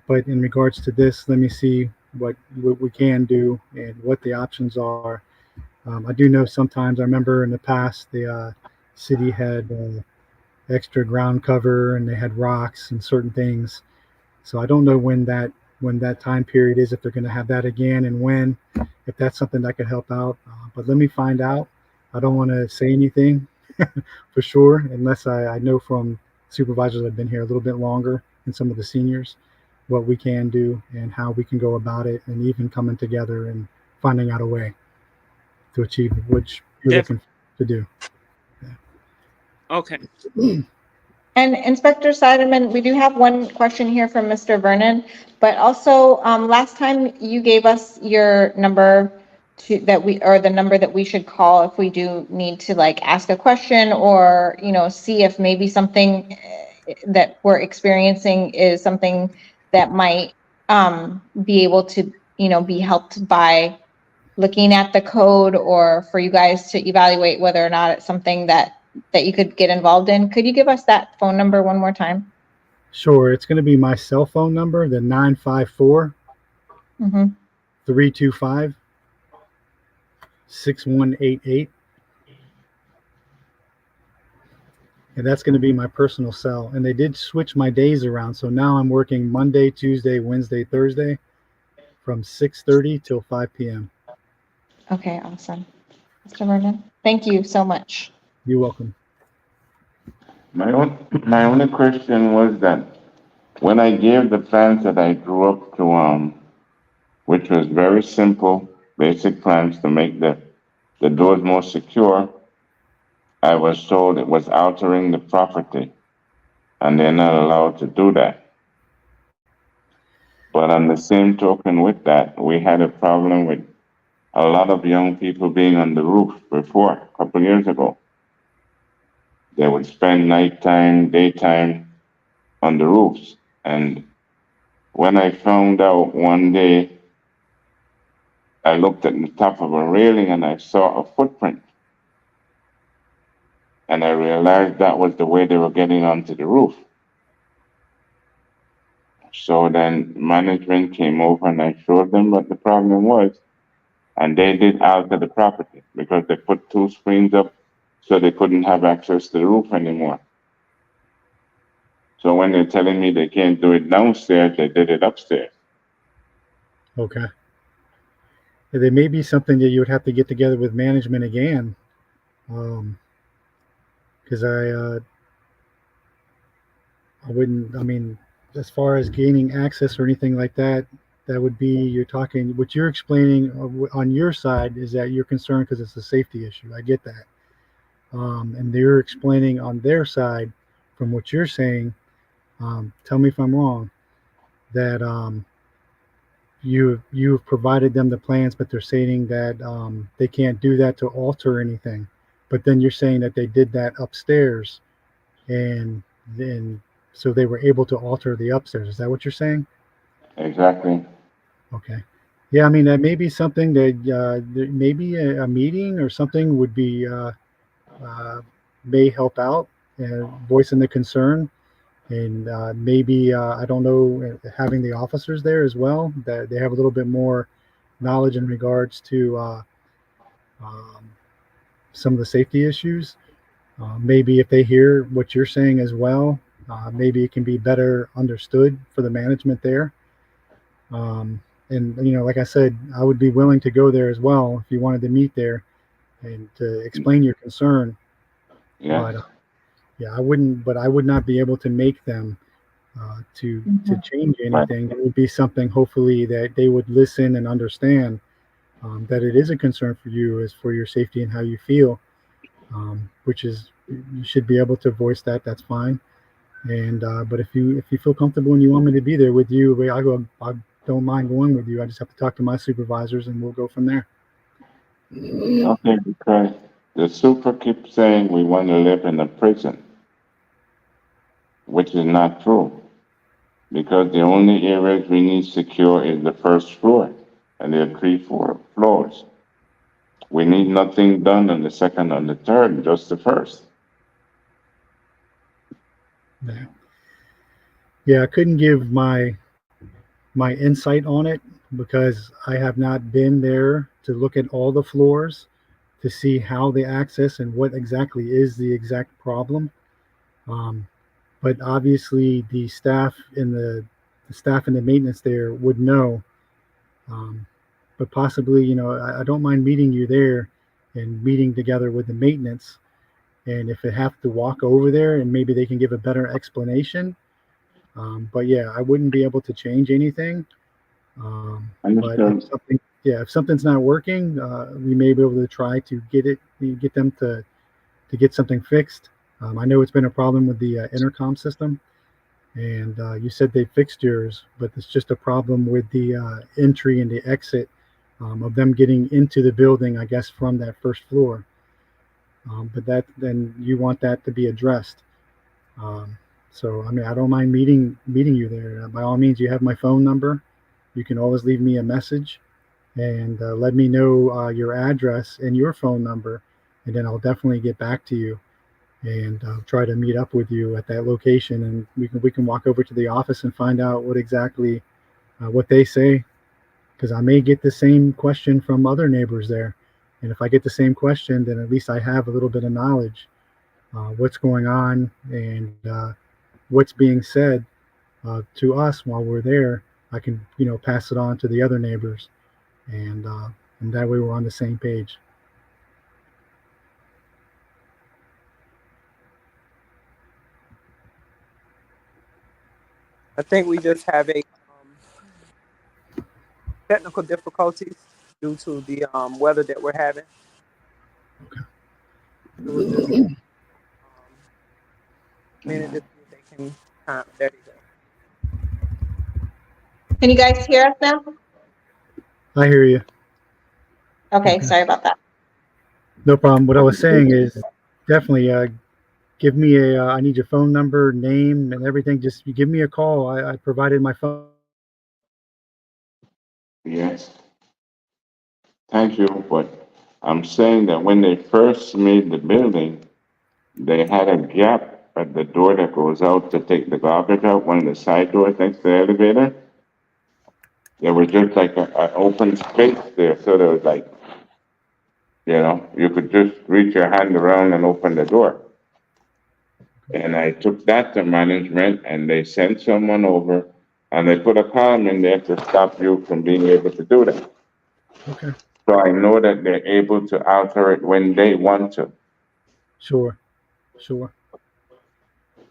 But in regards to this, let me see what we can do and what the options are. I do know sometimes. I remember in the past the city had extra ground cover and they had rocks and certain things. So I don't know when that time period is, if they're going to have that again, and when, if that's something that could help out. But let me find out. I don't want to say anything for sure unless I know from supervisors that have been here a little bit longer and some of the seniors what we can do and how we can go about it, and even coming together and finding out a way to achieve what you're Definitely. looking to do. Okay. And Inspector Seiderman, we do have one question here from Mr. Vernon, but also, last time you gave us your number or the number that we should call if we do need to like ask a question, or, see if maybe something that we're experiencing is something that might, be able to, be helped by looking at the code, or for you guys to evaluate whether or not it's something that you could get involved in. Could you give us that phone number one more time? Sure, it's going to be my cell phone number, the 954 Mm-hmm. 325 6188. And that's going to be my personal cell. And they did switch my days around. So now I'm working Monday, Tuesday, Wednesday, Thursday from 6:30 till 5 p.m. Okay, awesome. Mr. Vernon, thank you so much. You're welcome. My only question was that when I gave the plans that I drew up to, which was very simple, basic plans to make the doors more secure, I was told it was altering the property, and they're not allowed to do that. But on the same token with that, we had a problem with a lot of young people being on the roof before, a couple of years ago. They would spend nighttime, daytime on the roofs. And when I found out one day, I looked at the top of a railing and I saw a footprint. And I realized that was the way they were getting onto the roof. So then management came over and I showed them what the problem was. And they did alter the property because they put two screens up so they couldn't have access to the roof anymore. So when they're telling me they can't do it downstairs, they did it upstairs. Okay. There may be something that you would have to get together with management again. Because I wouldn't, I mean, as far as gaining access or anything like that, that would be, you're talking, what you're explaining on your side is that you're concerned because it's a safety issue. I get that. And they're explaining on their side, from what you're saying, tell me if I'm wrong, that you've provided them the plans, but they're saying that they can't do that to alter anything. But then you're saying that they did that upstairs, and then so they were able to alter the upstairs. Is that what you're saying? Exactly. Okay. Yeah, I mean that may be something that maybe a meeting or something would be uh, may help out, voicing the concern, and maybe I don't know, having the officers there as well, that they have a little bit more knowledge in regards to um, some of the safety issues. Maybe if they hear what you're saying as well, maybe it can be better understood for the management there. Um, and like I said, I would be willing to go there as well if you wanted to meet there and to explain your concern. Yes. But yeah, I wouldn't. But I would not be able to make them to change Right. anything. It would be something hopefully that they would listen and understand that it is a concern for you, as for your safety and how you feel. Which is, you should be able to voice that. That's fine. And but if you feel comfortable and you want me to be there with you, I don't mind going with you. I just have to talk to my supervisors and we'll go from there. Okay, because the super keeps saying we want to live in a prison, which is not true. Because the only areas we need secure is the first floor, and there are 3, 4 floors. We need nothing done on the second and the third, just the first. Yeah, yeah. I couldn't give my insight on it because I have not been there to look at all the floors to see how they access and what exactly is the exact problem. Um, but obviously, the staff and the maintenance there would know. Um, but possibly, I don't mind meeting you there and meeting together with the maintenance. And if they have to walk over there, and maybe they can give a better explanation. But yeah, I wouldn't be able to change anything. But Understood. if something's not working, we may be able to try to get them to get something fixed. I know it's been a problem with the intercom system, and you said they fixed yours, but it's just a problem with the entry and the exit of them getting into the building, I guess, from that first floor. But then you want that to be addressed. Um, so I mean, I don't mind meeting you there. By all means, you have my phone number. You can always leave me a message and let me know your address and your phone number, and then I'll definitely get back to you and try to meet up with you at that location, and we can walk over to the office and find out what exactly what they say, because I may get the same question from other neighbors there, and if I get the same question, then at least I have a little bit of knowledge what's going on and what's being said to us while we're there. I can pass it on to the other neighbors, and that way we're on the same page. I think we just have a technical difficulties due to the weather that we're having. So we'll just minute to see if they can. There you go. Can you guys hear us now? I hear you. Okay, Okay. sorry about that. No problem. What I was saying is definitely give me I need your phone number, name, and everything. Just give me a call. I provided my phone. Yes. Thank you. But I'm saying that when they first made the building, they had a gap at the door that goes out to take the garbage out, one of the side doors next to the elevator. There was just like an open space there, so there was like, you could just reach your hand around and open the door. And I took that to management and they sent someone over and they put a column in there to stop you from being able to do that. Okay. So I know that they're able to alter it when they want to. Sure. Sure.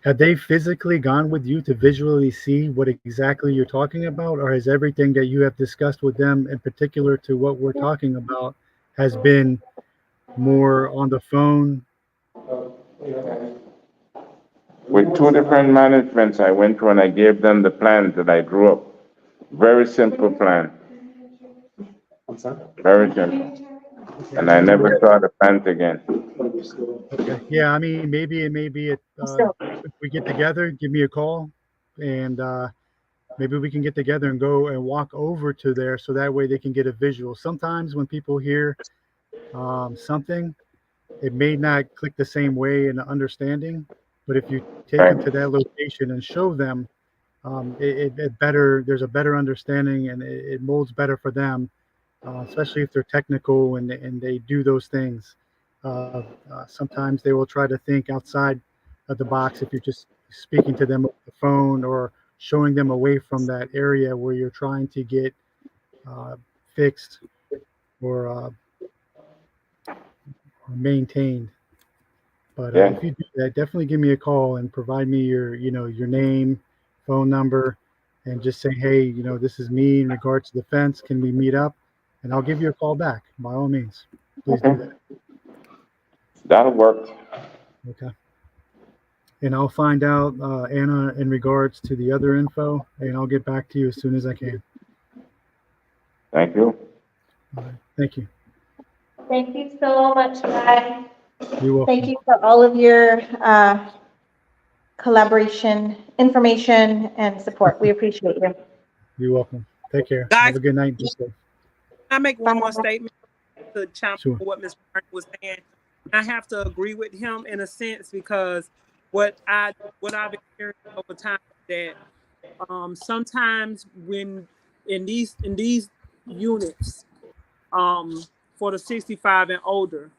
Have they physically gone with you to visually see what exactly you're talking about, or has everything that you have discussed with them, in particular to what we're talking about, has been more on the phone? With 2 different managements I went to and I gave them the plans that I drew up. Very simple plan, very simple. Okay. And I Maybe never saw the plans again. okay. Yeah. I mean, maybe if we get together, give me a call, and maybe we can get together and go and walk over to there, so that way they can get a visual. Sometimes when people hear something, it may not click the same way in the understanding, but if you take them to Right. that location and show them, it better, there's a better understanding, and it molds better for them, especially if they're technical and they do those things. Sometimes they will try to think outside of the box if you're just speaking to them over the phone or showing them away from that area where you're trying to get uh, fixed or maintained. But Yeah. if you do that, definitely give me a call and provide me your, your name, phone number, and just say, hey, this is me in regards to the fence. Can we meet up? And I'll give you a call back. By all means, please do Okay. that. That'll work. Okay. And I'll find out, Anna, in regards to the other info, and I'll get back to you as soon as I can. Thank you. All right. Thank you. Thank you so much, Guy. You're Thank welcome. you for all of your collaboration, information, and support. We appreciate you. You're welcome. Take care. Guys, Have a good night. Be safe. I make one more Bye. statement to chime Sure. on what Mr. Burns was saying. I have to agree with him in a sense because what I've experienced over time is that sometimes when in these units for the 65 and older,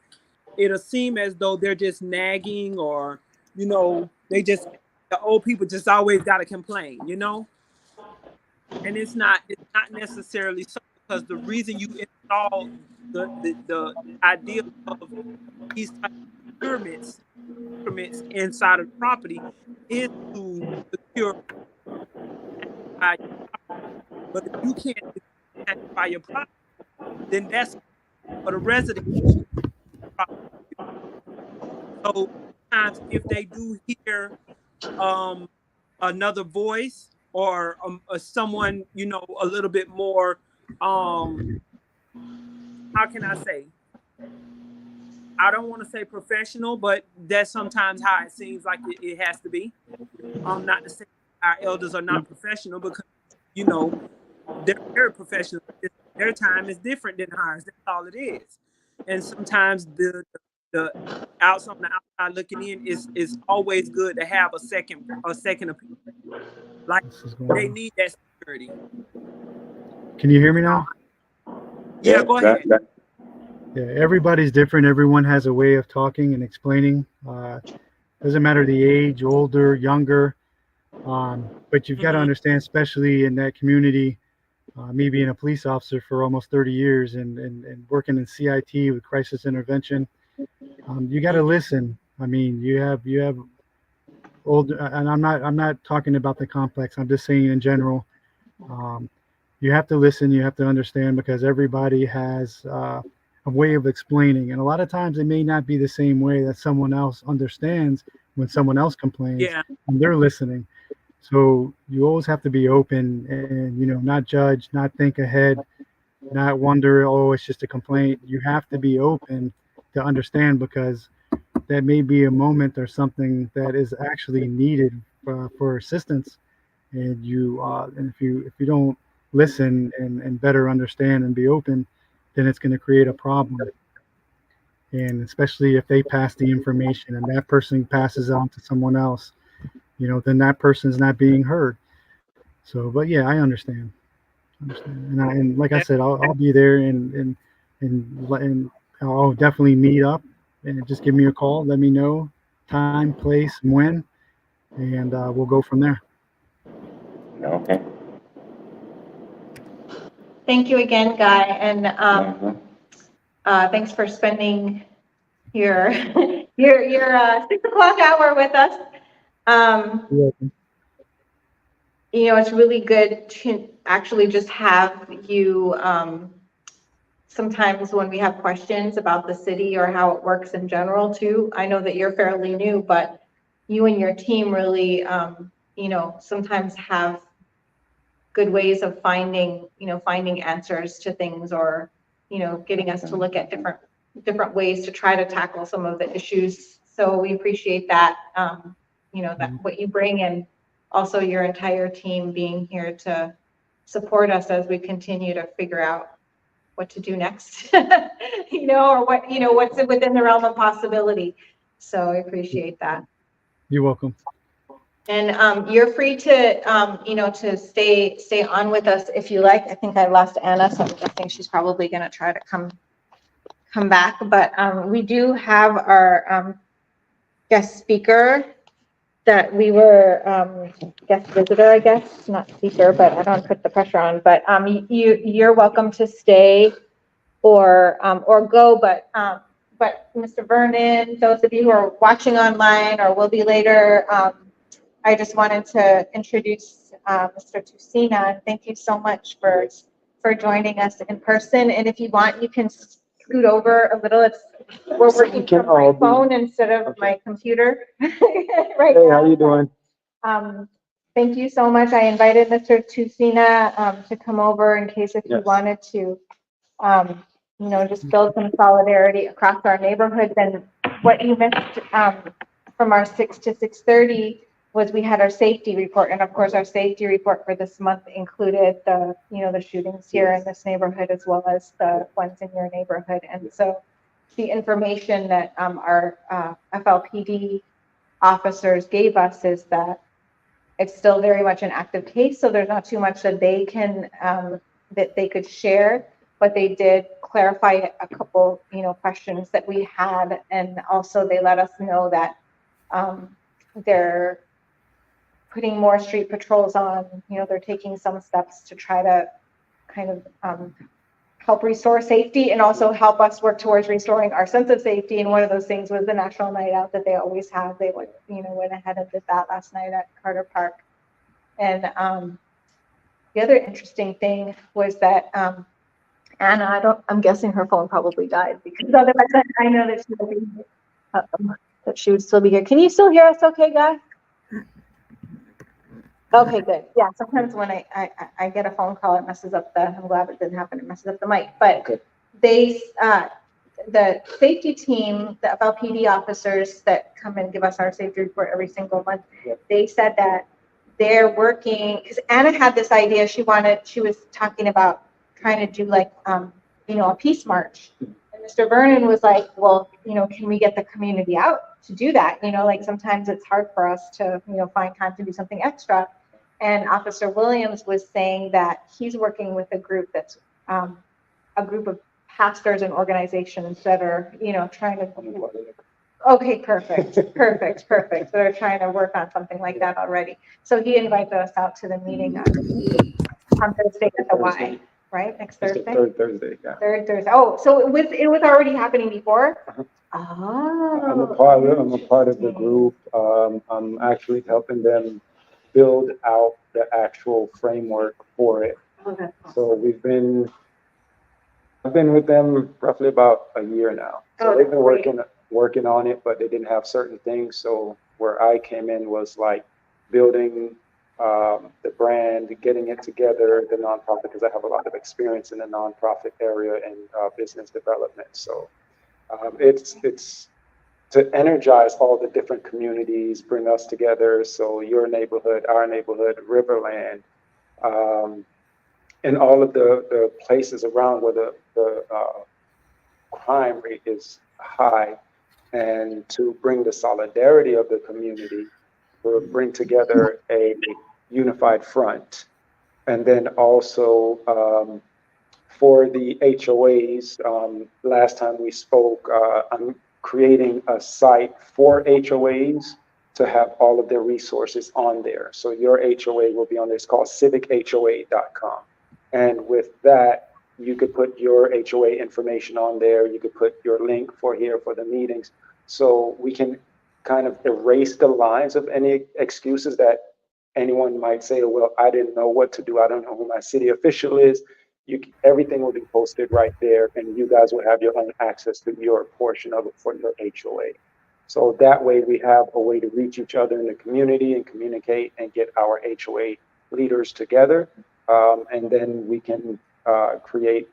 it'll seem as though they're just nagging or the old people just always got to complain. And it's not necessarily so, because the reason you install the idea of these type of permits inside of the property is to secure satisfy your property. But if you can't satisfy your property, then that's for the resident property. So sometimes if they do hear another voice or someone a little bit more, how can I say, I don't want to say professional, but that's sometimes how it seems like it has to be. Not to say our elders are not professional, because you know they're very professional. Their time is different than ours. That's all it is. And sometimes the outside, on the outside looking in, is always good to have a second opinion. Like, This is going they on. need that security. Can you hear me now? Yeah, Yeah, go ahead. Yeah, everybody's different. Everyone has a way of talking and explaining. Doesn't matter the age, older, younger. But you've got to Mhm. understand, especially in that community, me being a police officer for almost 30 years and working in CIT with crisis intervention, you got to Mhm. listen. I mean, you have older, and I'm not talking about the complex. I'm just saying in general. Um, you have to listen. You have to understand, because everybody has a way of explaining, and a lot of times it may not be the same way that someone else understands when someone else complains Yeah, and they're listening. So you always have to be open and, not judge, not think ahead, not wonder, oh, it's just a complaint. You have to be open to understand, because that may be a moment or something that is actually needed for assistance. And if you don't listen and better understand and be open, then it's going to create a problem. And especially if they pass the information and that person passes it on to someone else, then that person's not being heard. So, but yeah, I understand. And like I that, said, I'll be there and I'll definitely meet up, and just give me a call. Let me know time, place, and when, and we'll go from there. Okay. Thank you again, Guy, and Mhm. thanks for spending your your 6 o'clock hour with us. Um, You're welcome. it's really good to actually just have you, sometimes when we have questions about the city or how it works in general too. I know that you're fairly new, but you and your team really, sometimes have good ways of finding answers to things, or, getting us to look at different ways to try to tackle some of the issues. So we appreciate that, that what you bring, and also your entire team being here to support us as we continue to figure out what to do next, or what's within the realm of possibility. So I appreciate that. You're welcome. And you're free to, to stay on with us if you like. I think I lost Anna, so I think she's probably going to try to come come back, but we do have our guest speaker that we were guest visitor, I guess, not speaker, but I don't put the pressure on. But you're welcome to stay or go. But Mr. Vernon, those of you who are watching online or will be later, I just wanted to introduce Mr. Tusina, and thank you so much for joining us in person. And if you want, you can scoot over a little. We're working from my phone instead of my computer right now. Hey, how you doing? Thank you so much. I invited Mr. Tusina to come over in case if you wanted to, just build some solidarity across our neighborhoods. And what you missed from our 6 to 6:30 was we had our safety report, and of course our safety report for this month included the shootings here in this neighborhood as well as the ones in your neighborhood. And so the information that our FLPD officers gave us is that it's still very much an active case, so there's not too much that they can that they could share, but they did clarify a couple questions that we had, and also they let us know that they're putting more street patrols on. They're taking some steps to try to kind of help restore safety and also help us work towards restoring our sense of safety. And one of those things was the National Night Out that they always have. They went ahead and did that last night at Carter Park. And the other interesting thing was that Anna, I'm guessing her phone probably died, because otherwise I know that she would still be here. Can you still hear us okay, guys? Okay, good. Yeah, sometimes when I get a phone call, it messes up I'm glad it didn't happen, it messes up the mic. But the safety team, the FLPD officers that come and give us our safety report every single month, they said that they're working, because Anna had this idea, she was talking about trying to do like, a peace march. And Mr. Vernon was like, well, can we get the community out to do that? Like sometimes it's hard for us to, find time to do something extra. And Officer Williams was saying that he's working with a group that's a group of pastors and organizations that are, trying to. Okay, perfect. So they're trying to work on something like that already. So he invited us out to the meeting on Thursday at the Y, right? Next Thursday? Third Thursday, yeah. Third Thursday. Oh, so it was already happening before? Oh. I'm a part of the group. I'm actually helping them build out the actual framework for it. Okay. So I've been with them roughly about a year now. So they've been working on it, but they didn't have certain things. So where I came in was like building the brand, getting it together, the nonprofit, because I have a lot of experience in the nonprofit area and business development. So it's to energize all the different communities, bring us together. So your neighborhood, our neighborhood, Riverland, and all of the places around where the crime rate is high, and to bring the solidarity of the community, to bring together a unified front. And then also for the HOAs, last time we spoke, I'm creating a site for HOAs to have all of their resources on there. So your HOA will be on there. It's called civicHOA.com. And with that, you could put your HOA information on there. You could put your link for here for the meetings. So we can kind of erase the lines of any excuses that anyone might say, well, I didn't know what to do. I don't know who my city official is. Everything will be posted right there, and you guys will have your own access to your portion of it for your HOA. So that way we have a way to reach each other in the community and communicate and get our HOA leaders together. And then we can create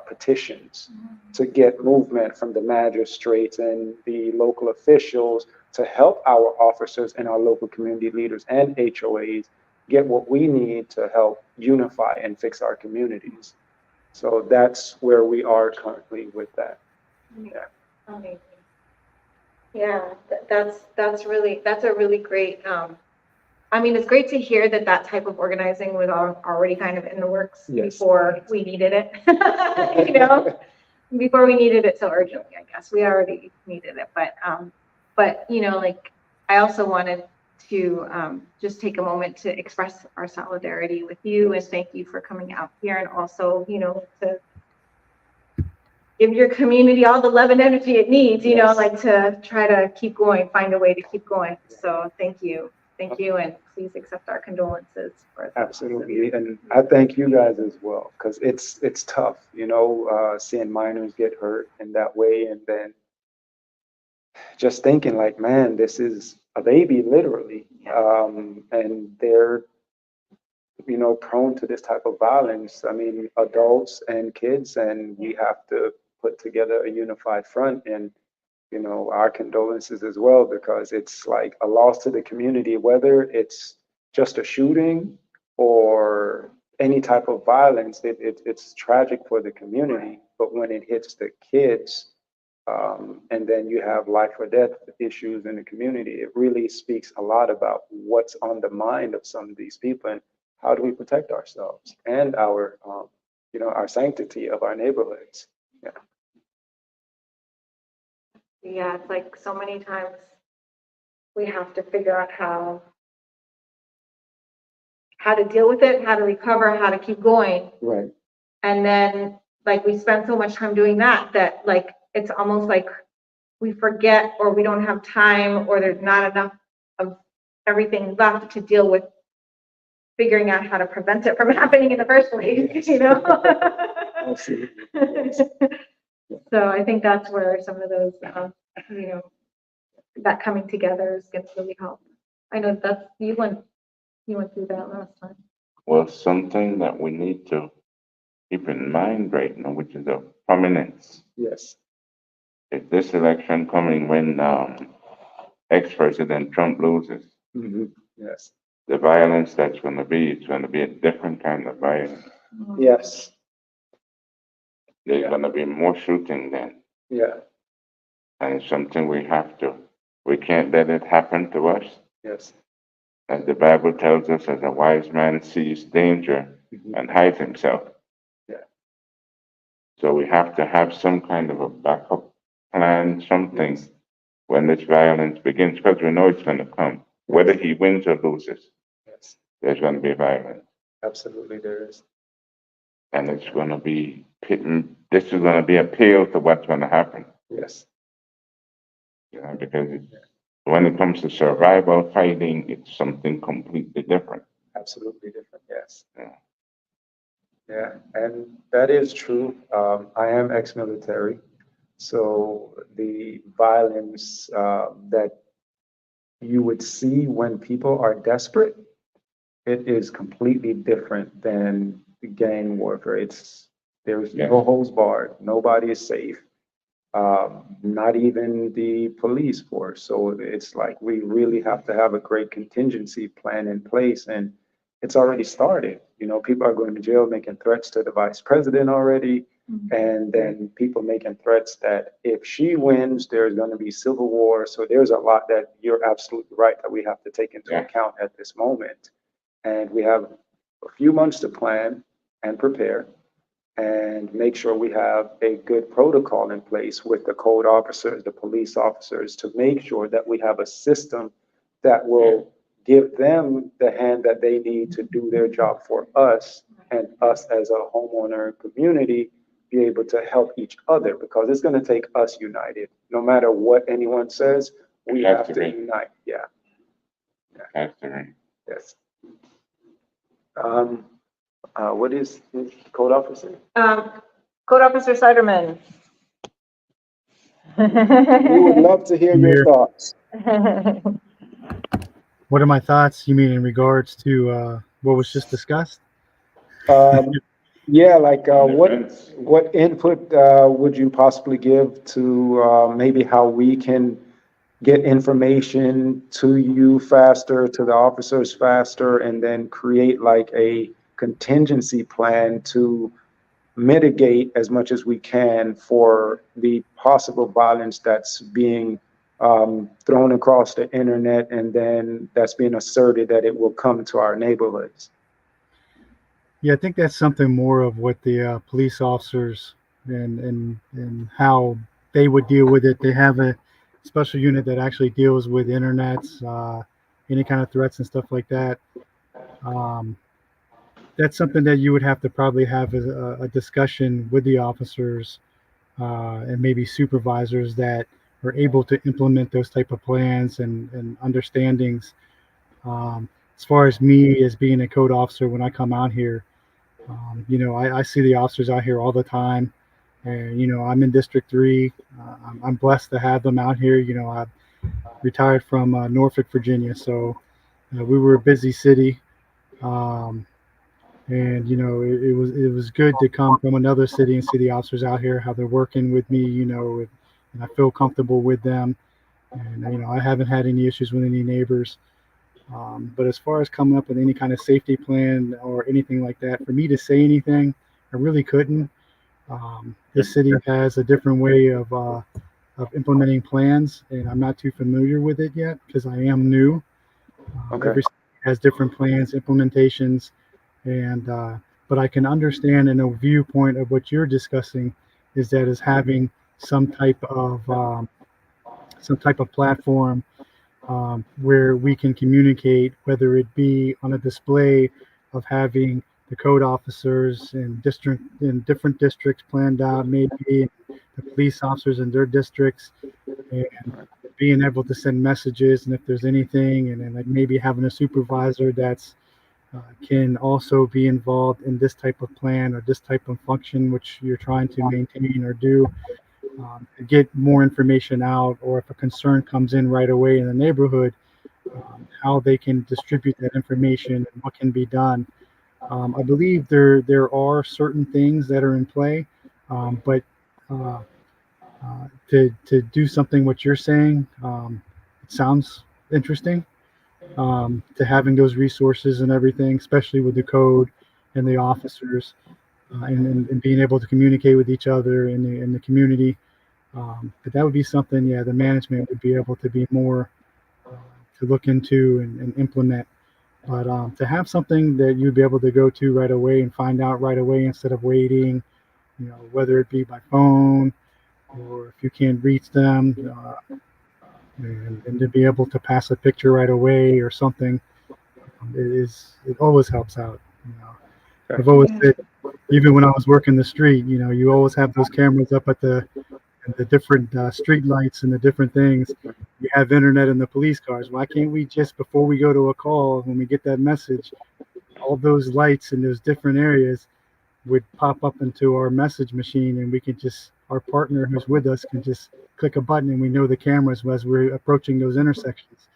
petitions to get movement from the magistrates and the local officials to help our officers and our local community leaders and HOAs get what we need to help unify and fix our communities. So that's where we are currently with that. Yeah. Amazing. Yeah, that's a really great. I mean, it's great to hear that type of organizing was already kind of in the works before we needed it. before we needed it so urgently, I guess. We already needed it, but you know, like, I also wanted to just take a moment to express our solidarity with you and thank you for coming out here, and also, you know, to give your community all the love and energy it needs, you know, like to try to keep going, find a way to keep going. So thank you, and please accept our condolences for the Absolutely, and I thank you guys as well, because it's tough, you know, seeing minors get hurt in that way, and then just thinking like, man, this is a baby, literally, and they're, you know, prone to this type of violence. I mean, adults and kids, and we have to put together a unified front. And you know, our condolences as well, because it's like a loss to the community, whether it's just a shooting or any type of violence. It's tragic for the community, but when it hits the kids, and then you have life or death issues in the community, it really speaks a lot about what's on the mind of some of these people, and how do we protect ourselves and our, you know, our sanctity of our neighborhoods. Yeah. Yeah, it's like so many times we have to figure out how to deal with it, how to recover, how to keep going. Right. And then like we spend so much time doing that like it's almost like we forget, or we don't have time, or there's not enough of everything left to deal with figuring out how to prevent it from happening in the first place, you know? Absolutely. So I think that's where some of those, you know, that coming together is going to really help. I know that's, you went through that last time. Well, something that we need to keep in mind right now, which is of prominence, Yes. is this election coming when ex-President Trump loses. Mm-hmm. Yes. The violence that's going to be, it's going to be a different kind of violence. Yes. There's going to be more shooting then. Yeah. And it's something we can't let it happen to us. Yes. As the Bible tells us, as a wise man sees danger and hides himself. Yeah. So we have to have some kind of a backup plan, something when this violence begins, because we know it's going to come. Whether he wins or loses, there's going to be violence. Absolutely, there is. And it's going to be, this is going to be appeal to what's going to happen. Yes. You know, because when it comes to survival fighting, it's something completely different. Absolutely different, yes. Yeah. Yeah, and that is true. I am ex-military, so the violence that you would see when people are desperate, it is completely different than the gang warfare. There's no holds barred. Nobody is safe. Not even the police force. So it's like we really have to have a great contingency plan in place, and it's already started. You know, people are going to jail making threats to the vice president already, and then people making threats that if she wins, there's going to be civil war. So there's a lot that you're absolutely right that we have to take into account at this moment, and we have a few months to plan and prepare and make sure we have a good protocol in place with the code officers, the police officers, to make sure that we have a system that will give them the hand that they need to do their job for us, and us as a homeowner community be able to help each other, because it's going to take us united. No matter what anyone says, we have to unite. Yeah. That's right. Yes. What is code officer? Code Officer Siderman. We would love to hear your thoughts. What are my thoughts? You mean in regards to what was just discussed? Yeah, like what input would you possibly give to maybe how we can get information to you faster, to the officers faster, and then create like a contingency plan to mitigate as much as we can for the possible violence that's being thrown across the internet, and then that's being asserted that it will come to our neighborhoods? Yeah, I think that's something more of what the police officers and how they would deal with it. They have a special unit that actually deals with internets, any kind of threats and stuff like that. Um, that's something that you would have to probably have a discussion with the officers and maybe supervisors that are able to implement those type of plans and understandings. As far as me as being a code officer, when I come out here, I see the officers out here all the time, and I'm in District 3. I'm blessed to have them out here. I retired from Norfolk, Virginia, so we were a busy city. Um, and it was good to come from another city and see the officers out here, how they're working with me, and I feel comfortable with them. And I haven't had any issues with any neighbors. But as far as coming up with any kind of safety plan or anything like that, for me to say anything, I really couldn't. This city has a different way of implementing plans, and I'm not too familiar with it yet because I am new. Okay. Every city has different plans, implementations, and but I can understand in a viewpoint of what you're discussing is that is having some type of platform where we can communicate, whether it be on a display of having the code officers in different districts planned out, maybe the police officers in their districts, and being able to send messages, and if there's anything, and then like maybe having a supervisor that's can also be involved in this type of plan or this type of function which you're trying to maintain or do, to get more information out, or if a concern comes in right away in the neighborhood, how they can distribute that information and what can be done. I believe there are certain things that are in play, but uh, to do something what you're saying, it sounds interesting. To having those resources and everything, especially with the code and the officers, and being able to communicate with each other in the community. But that would be something, yeah, the management would be able to be more to look into and implement. But to have something that you'd be able to go to right away and find out right away instead of waiting, whether it be by phone or if you can't reach them, and to be able to pass a picture right away or something, it always helps out. I've always Yeah. said, even when I was working the street, you always have those cameras up at the different street lights and the different things. We have internet in the police cars. Why can't we just, before we go to a call, when we get that message, all those lights in those different areas would pop up into our message machine, and we can just, our partner who's with us can just click a button and we know the cameras as we're approaching those intersections.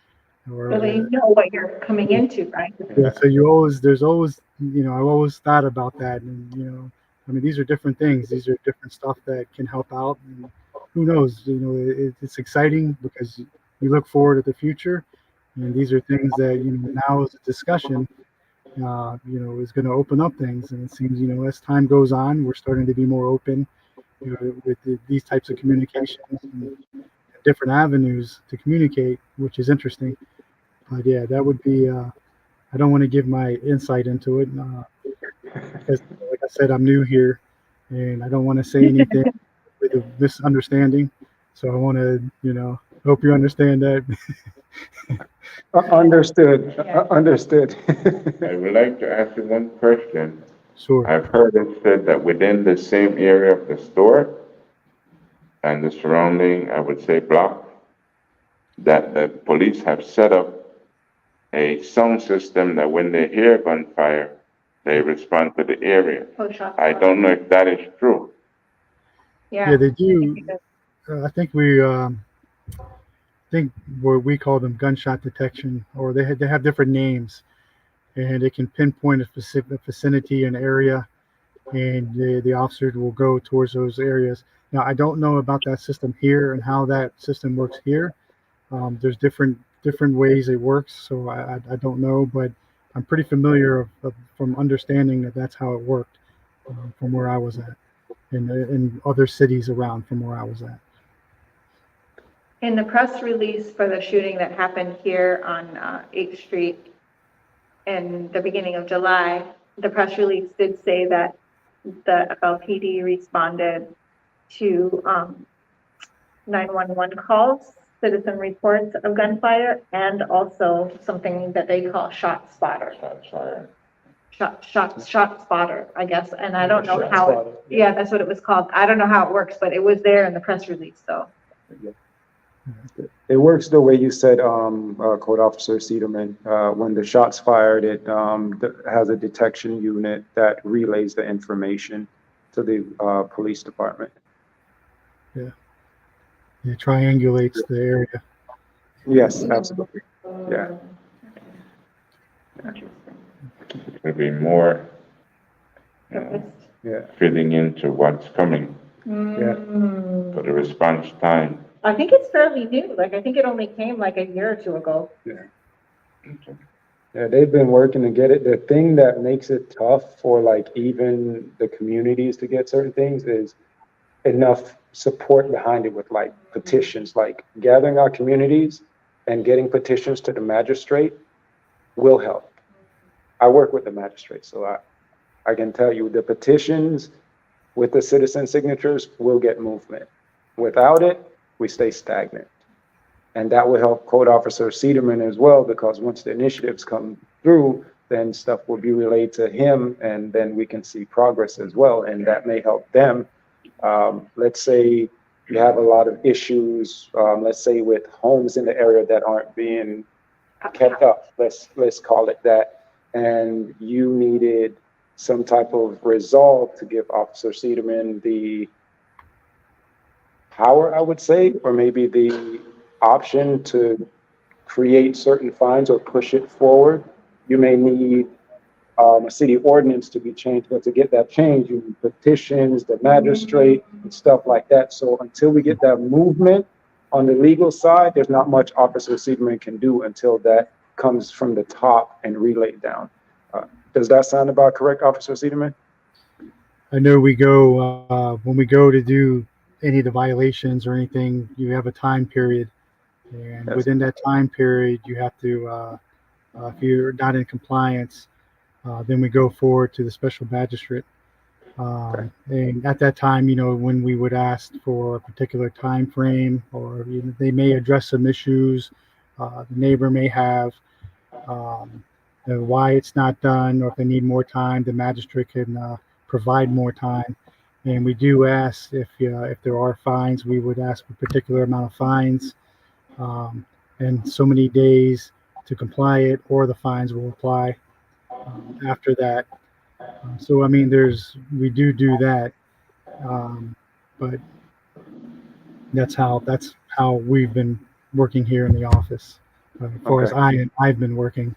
Or So you know what you're coming into, right? yeah, so there's always, I've always thought about that, and I mean, these are different things. These are different stuff that can help out, and who knows? It's exciting because you look forward to the future, and these are things that now as a discussion, is going to open up things, and it seems as time goes on, we're starting to be more open, with these types of communications and different avenues to communicate, which is interesting. But yeah, that would be. I don't want to give my insight into it because, like I said, I'm new here, and I don't want to say anything with a misunderstanding. So I want to, hope you understand that. Understood. Yeah. Understood. I would like to ask you one question. Sure. I've heard it said that within the same area of the store and the surrounding, I would say, block, that the police have set up a sound system that when they hear gunfire, they respond to the area. Oh, shots I fired. don't know if that is true. Yeah, they I do. think it I think we call them gunshot detection, or they have different names, and it can pinpoint a specific vicinity and area, and the officers will go towards those areas. Now, I don't know about that system here and how that system works here. There's different ways it works, so I don't know, but I'm pretty familiar from understanding that that's how it worked, from where I was at, in other cities around from where I was at. In the press release for the shooting that happened here on 8th Street in the beginning of July, the press release did say that the FLPD responded to 911 calls, citizen reports of gunfire, and also something that they call shot spotter. Shots fired. Shot spotter, I guess, and I don't know Shot how spotter, it, yeah, that's what it was called. I don't know how it works, but it was there in the press release, so. It works the way you said, Code Officer Cedarman. When the shot's fired, it has a detection unit that relays the information to the police department. It triangulates the area. Yes, absolutely. Yeah. It could be more Yeah. fitting into what's coming Mm. for the response time. I think it's fairly new, like, I think it only came like a year or two ago. Yeah, they've been working to get it. The thing that makes it tough for like even the communities to get certain things is enough support behind it with like petitions, like gathering our communities and getting petitions to the magistrate will help. I work with the magistrate, so I can tell you the petitions with the citizen signatures will get movement. Without it, we stay stagnant. And that will help Code Officer Cedarman as well, because once the initiatives come through, then stuff will be relayed to him, and then we can see progress as well, and that may help them. Let's say you have a lot of issues, let's say with homes in the area that aren't being kept up, let's call it that, and you needed some type of resolve to give Officer Cedarman the power, I would say, or maybe the option to create certain fines or push it forward. You may need a city ordinance to be changed, but to get that changed, you need petitions, the magistrate, and stuff like that. So until we get that movement on the legal side, there's not much Officer Cedarman can do until that comes from the top and relayed down. Does that sound about correct, Officer Cedarman? I know we go, when we go to do any of the violations or anything, you have a time period. And Yes. within that time period, you have to, if you're not in compliance, then we go forward to the special magistrate. And at that time, when we would ask for a particular time frame, or they may address some issues the neighbor may have, why it's not done, or if they need more time, the magistrate can provide more time. And we do ask if there are fines, we would ask for a particular amount of fines, and so many days to comply it, or the fines will apply after that. So I mean, we do that, but that's how we've been working here in the office, as far as I've been working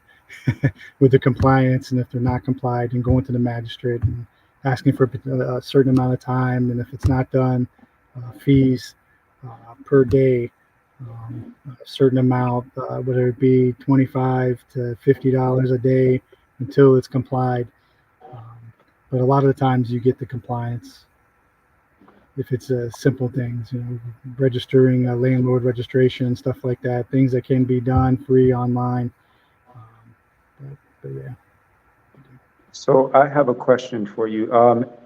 with the compliance, and if they're not complied, and going to the magistrate and asking for a certain amount of time, and if it's not done, fees per day, a certain amount, whether it be $25 to $50 a day until it's complied. But a lot of the times you get the compliance if it's simple things, registering a landlord registration, stuff like that, things that can be done free online. But yeah. So I have a question for you.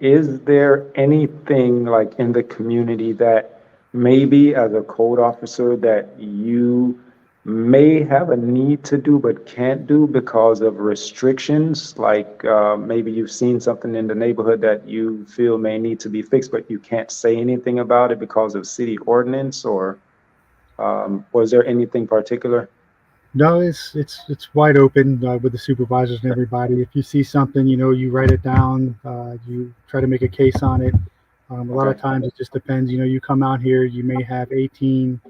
Is there anything like in the community that maybe as a code officer that you may have a need to do but can't do because of restrictions? Like maybe you've seen something in the neighborhood that you feel may need to be fixed, but you can't say anything about it because of city ordinance, or was there anything particular? No, it's wide open with the supervisors and everybody. If you see something, you write it down. You try to make a case on it. A lot of times it just depends. You come out here, you may have 18,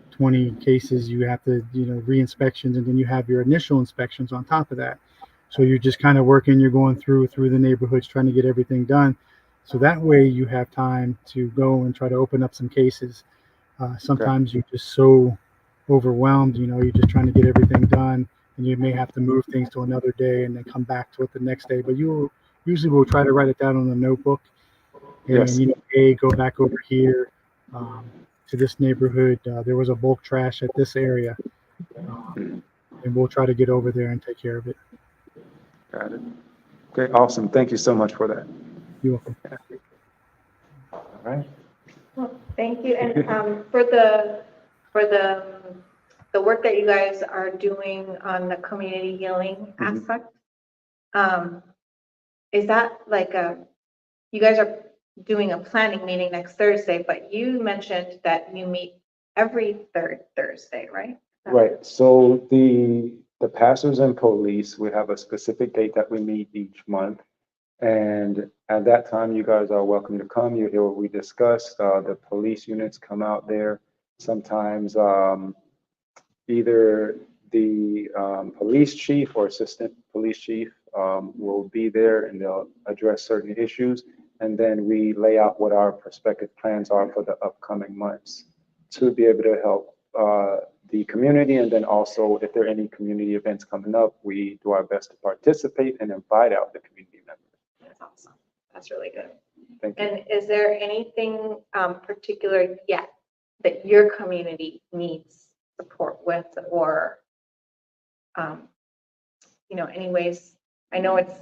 20 cases. You have to, re-inspections, and then you have your initial inspections on top of that. So you're just kind of working. You're going through the neighborhoods, trying to get everything done. So that way you have time to go and try to open up some cases. Sometimes you're just so overwhelmed, you're just trying to get everything done, and you may have to move things to another day and then come back to it the next day. But you usually will try to write it down on a notebook, and hey, go back over here to this neighborhood. There was a bulk trash at this area, and we'll try to get over there and take care of it. Got it. Okay, awesome. Thank you so much for that. You're welcome. All right. Well, thank you. And for the work that you guys are doing on the community healing Mhm. aspect, is that like you guys are doing a planning meeting next Thursday, but you mentioned that you meet every third Thursday, right? Right. So the pastors and police, we have a specific date that we meet each month. And at that time, you guys are welcome to come. You hear what we discussed. The police units come out there. Sometimes either the police chief or assistant police chief will be there and they'll address certain issues. And then we lay out what our prospective plans are for the upcoming months to be able to help the community. And then also, if there are any community events coming up, we do our best to participate and invite out the community members. That's awesome. That's really good. Thank you. And is there anything particular yet that your community needs support with, or any ways? I know it's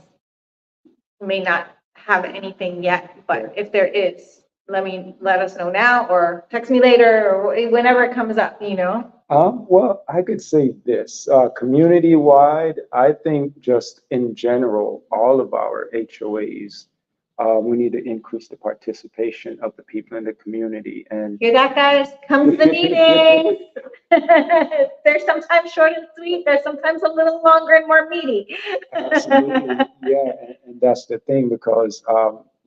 may not have anything yet, but if there is, let us know now, or text me later, or whenever it comes up. Well, I could say this, community-wide, I think just in general, all of our HOAs, we need to increase the participation of the people in the community. And Hear that, guys? Come to the meetings. They're sometimes short and sweet. They're sometimes a little longer and more meaty. absolutely, yeah, and that's the thing, because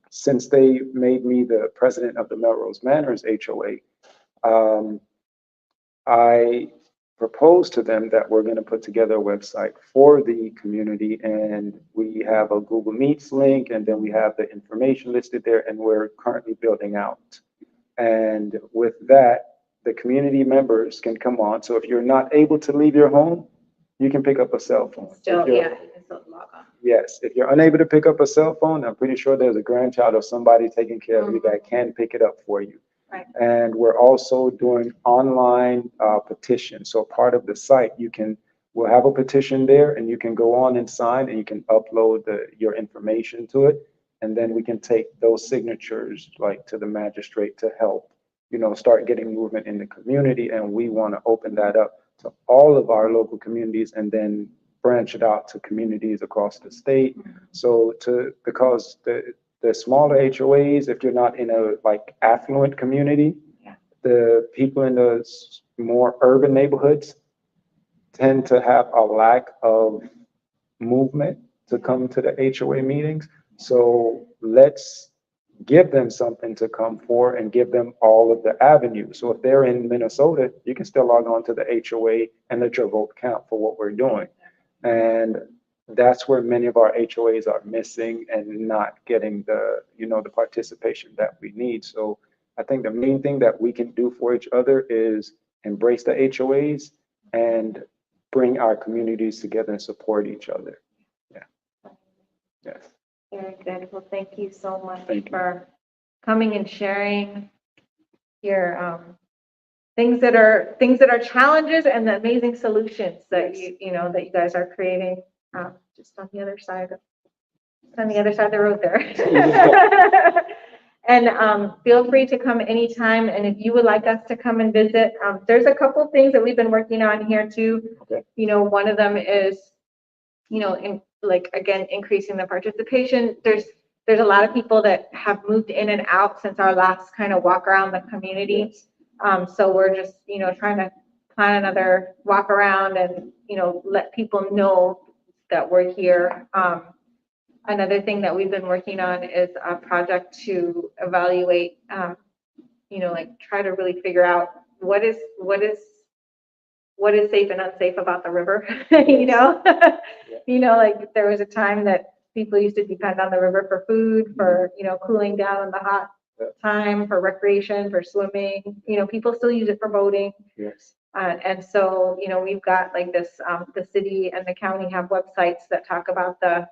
since they made me the president of the Melrose Manors HOA, I proposed to them that we're going to put together a website for the community, and we have a Google Meets link, and then we have the information listed there, and we're currently building out. And with that, the community members can come on. So if you're not able to leave your home, you can pick up a cell phone. Still, If yeah, you can still log on. Yes, if you're unable to pick up a cell phone, I'm pretty sure there's a grandchild or somebody taking care of you that can pick it up for you. Right. And we're also doing online petitions. So part of the site, we'll have a petition there, and you can go on and sign, and you can upload your information to it. And then we can take those signatures like to the magistrate to help, start getting movement in the community. And we want to open that up to all of our local communities, and then branch it out to communities across the state. So because the smaller HOAs, if you're not in a affluent community, the people in the more urban neighborhoods tend to have a lack of movement to come to the HOA meetings. So let's give them something to come for and give them all of the avenues. So if they're in Minnesota, you can still log on to the HOA and let your vote count for what we're doing. And that's where many of our HOAs are missing and not getting the participation that we need. So I think the main thing that we can do for each other is embrace the HOAs and bring our communities together and support each other. Yeah. Yes. Very good. Well, thank you so much Thank you. for coming and sharing your things that are challenges and the amazing solutions that that you guys are creating just on the other side of the road there. And feel free to come anytime. And if you would like us to come and visit, there's a couple things that we've been working on here too. Okay. One of them is, again, increasing the participation. There's a lot of people that have moved in and out since our last kind of walk around the community. So we're just, trying to plan another walk around and, let people know that we're here. Another thing that we've been working on is a project to evaluate, try to really figure out what is safe and unsafe about the river. There was a time that people used to depend on the river for food, for cooling down in the hot time, for recreation, for swimming. People still use it for boating. Yes. And so we've got this. The city and the county have websites that talk about the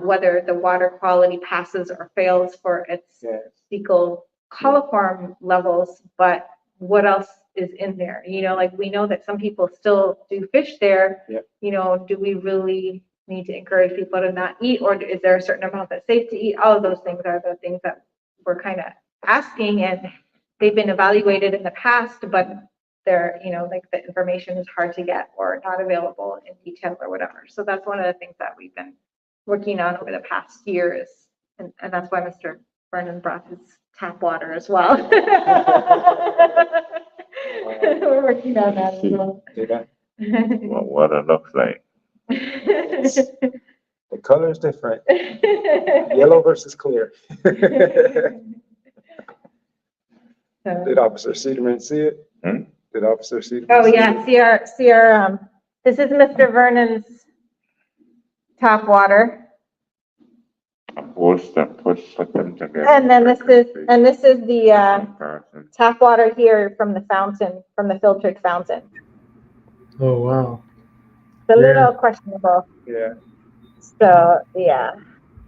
whether the water quality passes or fails for its fecal coliform levels, but what else is in there? We know that some people still do fish there. Yep. Do we really need to encourage people to not eat, or is there a certain amount that's safe to eat? All of those things are the things that we're kind of asking, and they've been evaluated in the past, but they're, you know, like the information is hard to get or not available in detail or whatever. So that's one of the things that we've been working on over the past years, and that's why Mr. Vernon brought his tap water as well. We're working on that as well. What water looks like. The color is different. Yellow versus clear. Did Officer Cedarman see it? Did Officer Cedarman? Oh yeah, see our this is Mr. Vernon's tap water. Put them together. And then this is the tap water here from the fountain, from the filtered fountain. Oh, wow. It's a little questionable. Yeah. So yeah.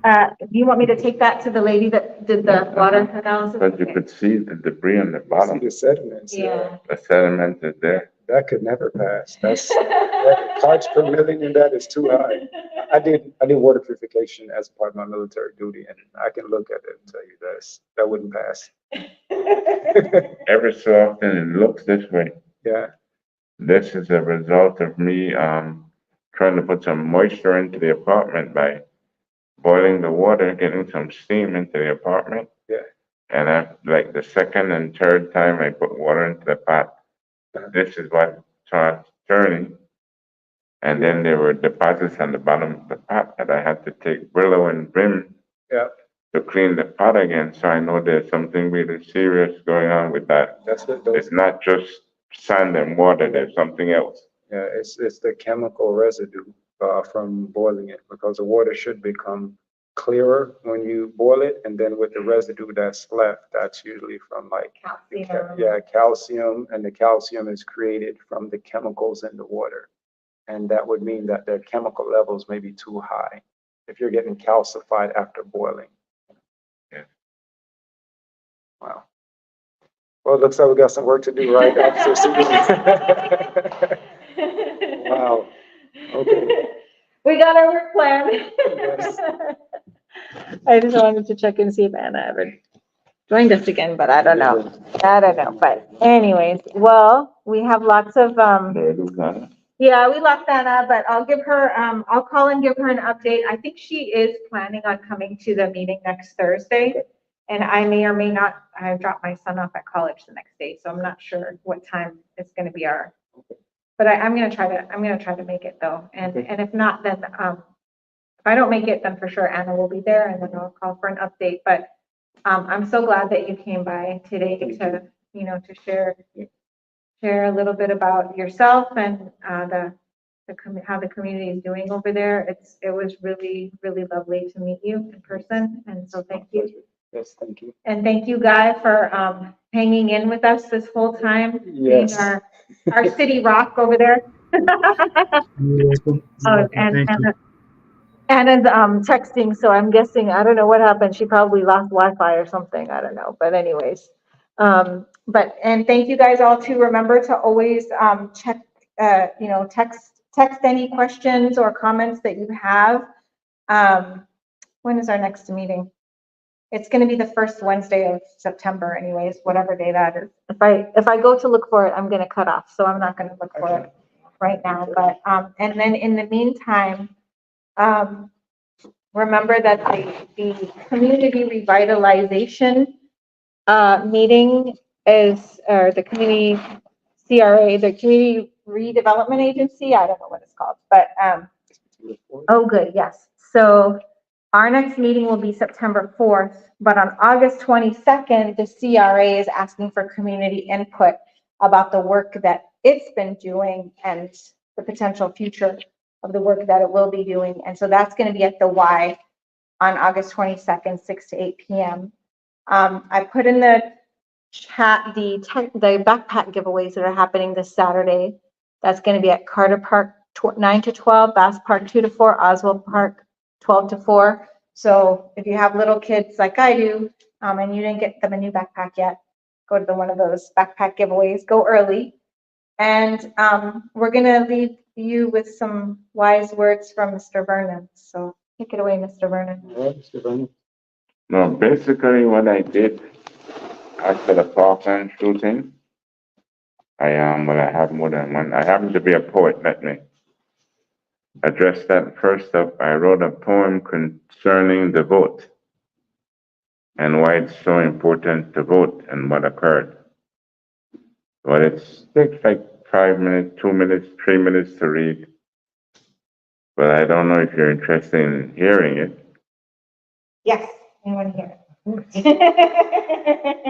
Do you want me to take that to the lady that did the water analysis? But you could see the debris on the bottom. See the sediments. Yeah. The sediment is there. That could never pass. That's that parts per million, and that is too high. I did water purification as part of my military duty, and I can look at it and tell you that wouldn't pass. Every so often it looks this way. Yeah. This is a result of me trying to put some moisture into the apartment by boiling the water, getting some steam into the apartment. Yeah. And after, like the second and third time I put water into the pot, this is what started turning. And then there were deposits on the bottom of the pot that I had to take Brillo and Vim to clean the pot again. So I know there's something really serious going on with that. It's not just sand and water, there's something else. Yeah, it's the chemical residue from boiling it, because the water should become clearer when you boil it, and then with the residue that's left, that's usually from like Calcium. calcium, and the calcium is created from the chemicals in the water, and that would mean that the chemical levels may be too high if you're getting calcified after boiling. Yeah. Wow. Well, it looks like we got some work to do, right, Officer? Wow. Okay. We got our work plan. Yes. I just wanted to check and see if Anna ever joined us again, but I don't know. But anyways, well, we have lots of, yeah, we lost Anna, but I'll give her, I'll call and give her an update. I think she is planning on coming to the meeting next Thursday. And I may or may not, I dropped my son off at college the next day, so I'm not sure what time it's gonna be but I'm gonna try to make it though. And if not, then, if I don't make it, then for sure Anna will be there, and then I'll call for an update. But I'm so glad that you came by today to, you know, to share a little bit about yourself and how the community is doing over there. It was really, really lovely to meet you in person, and so thank you. Yes, thank you. And thank you, Guy, for hanging in with us this whole time, being Yes. our city rock over there. You're welcome. Oh, Thank you. Anna's texting, so I'm guessing, I don't know what happened. She probably lost Wi-Fi or something. I don't know. But anyways, and thank you guys all too. Remember to always check, you know, text any questions or comments that you have. When is our next meeting? It's going to be the first Wednesday of September, anyways, whatever day that is. If I go to look for it, I'm going to cut off, so I'm not going to look for it right now. But and then in the meantime, remember that the community revitalization meeting is, or the community CRA, the community redevelopment agency. I don't know what it's called, but oh, good, yes. So our next meeting will be September 4th, but on August 22nd, the CRA is asking for community input about the work that it's been doing and the potential future of the work that it will be doing. And so that's going to be at the Y on August 22nd, 6 to 8 p.m. I put in the chat the backpack giveaways that are happening this Saturday. That's going to be at Carter Park 9 to 12, Bass Park 2 to 4, Oswald Park 12 to 4. So if you have little kids like I do, and you didn't get them a new backpack yet, go to one of those backpack giveaways. Go early. And we're going to leave you with some wise words from Mr. Vernon. So take it away, Mr. Vernon. All right, Mr. Vernon. No, basically what I did after the Parkland shooting, well, I have more than one. I happen to be a poet. Let me address that first up. I wrote a poem concerning the vote and why it's so important to vote and what occurred. Well, it takes like 5 minutes, 2 minutes, 3 minutes to read, but I don't know if you're interested in hearing it Yes, I want to hear it.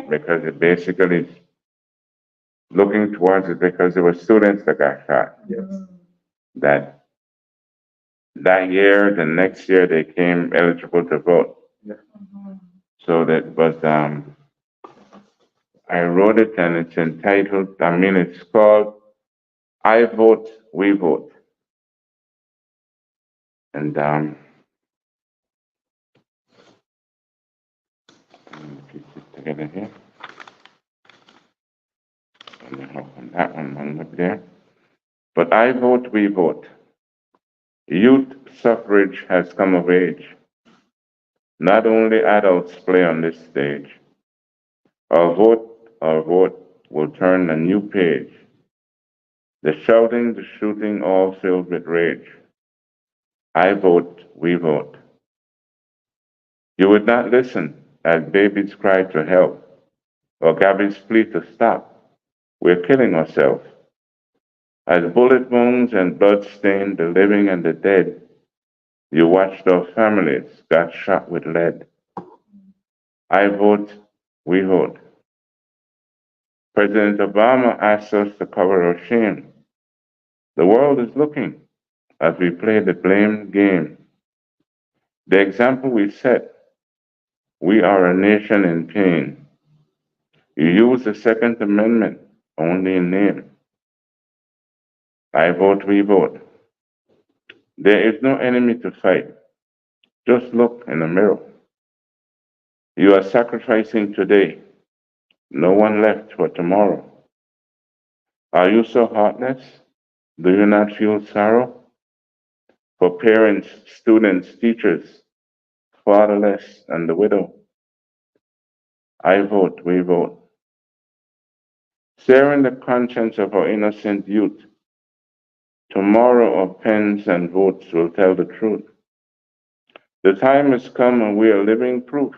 because it basically is looking towards it because there were students that got shot. Yes. That year, the next year, they came eligible to vote. So that was, I wrote it and it's entitled, it's called I Vote, We Vote. And let me piece it together here. And then open that one up there. But I vote, we vote. Youth suffrage has come of age. Not only adults play on this stage. Our vote will turn a new page. The shouting, the shooting, all filled with rage. I vote, we vote. You would not listen as babies cry to help, or Gabby's plea to stop. We're killing ourselves. As bullet wounds and blood stained the living and the dead, you watched our families got shot with lead. I vote, we vote. President Obama asked us to cover our shame. The world is looking as we play the blame game. The example we set, we are a nation in pain. You use the Second Amendment only in name. I vote, we vote. There is no enemy to fight. Just look in the mirror. You are sacrificing today. No one left for tomorrow. Are you so heartless? Do you not feel sorrow? For parents, students, teachers, fatherless, and the widow. I vote, we vote. Searing the conscience of our innocent youth. Tomorrow our pens and votes will tell the truth. The time has come and we are living proof.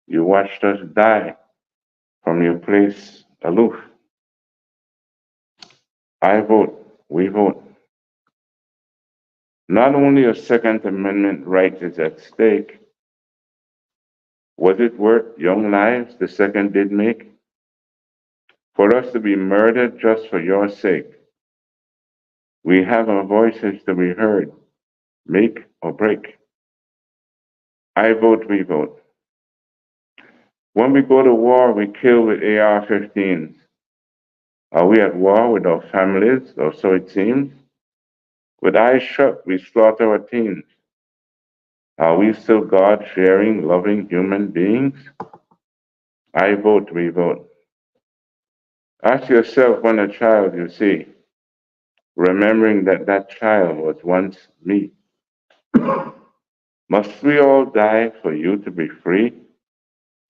You watched us die from your place aloof. I vote, we vote. Not only a Second Amendment right is at stake, was it worth young lives the second did make? For us to be murdered just for your sake. We have our voices to be heard, make or break. I vote, we vote. When we go to war, we kill with AR-15s. Are we at war with our families, or so it seems? With eyes shut, we slaughter our teens. Are we still God-fearing, loving human beings? I vote, we vote. Ask yourself when a child you see, remembering that that child was once me. Must we all die for you to be free?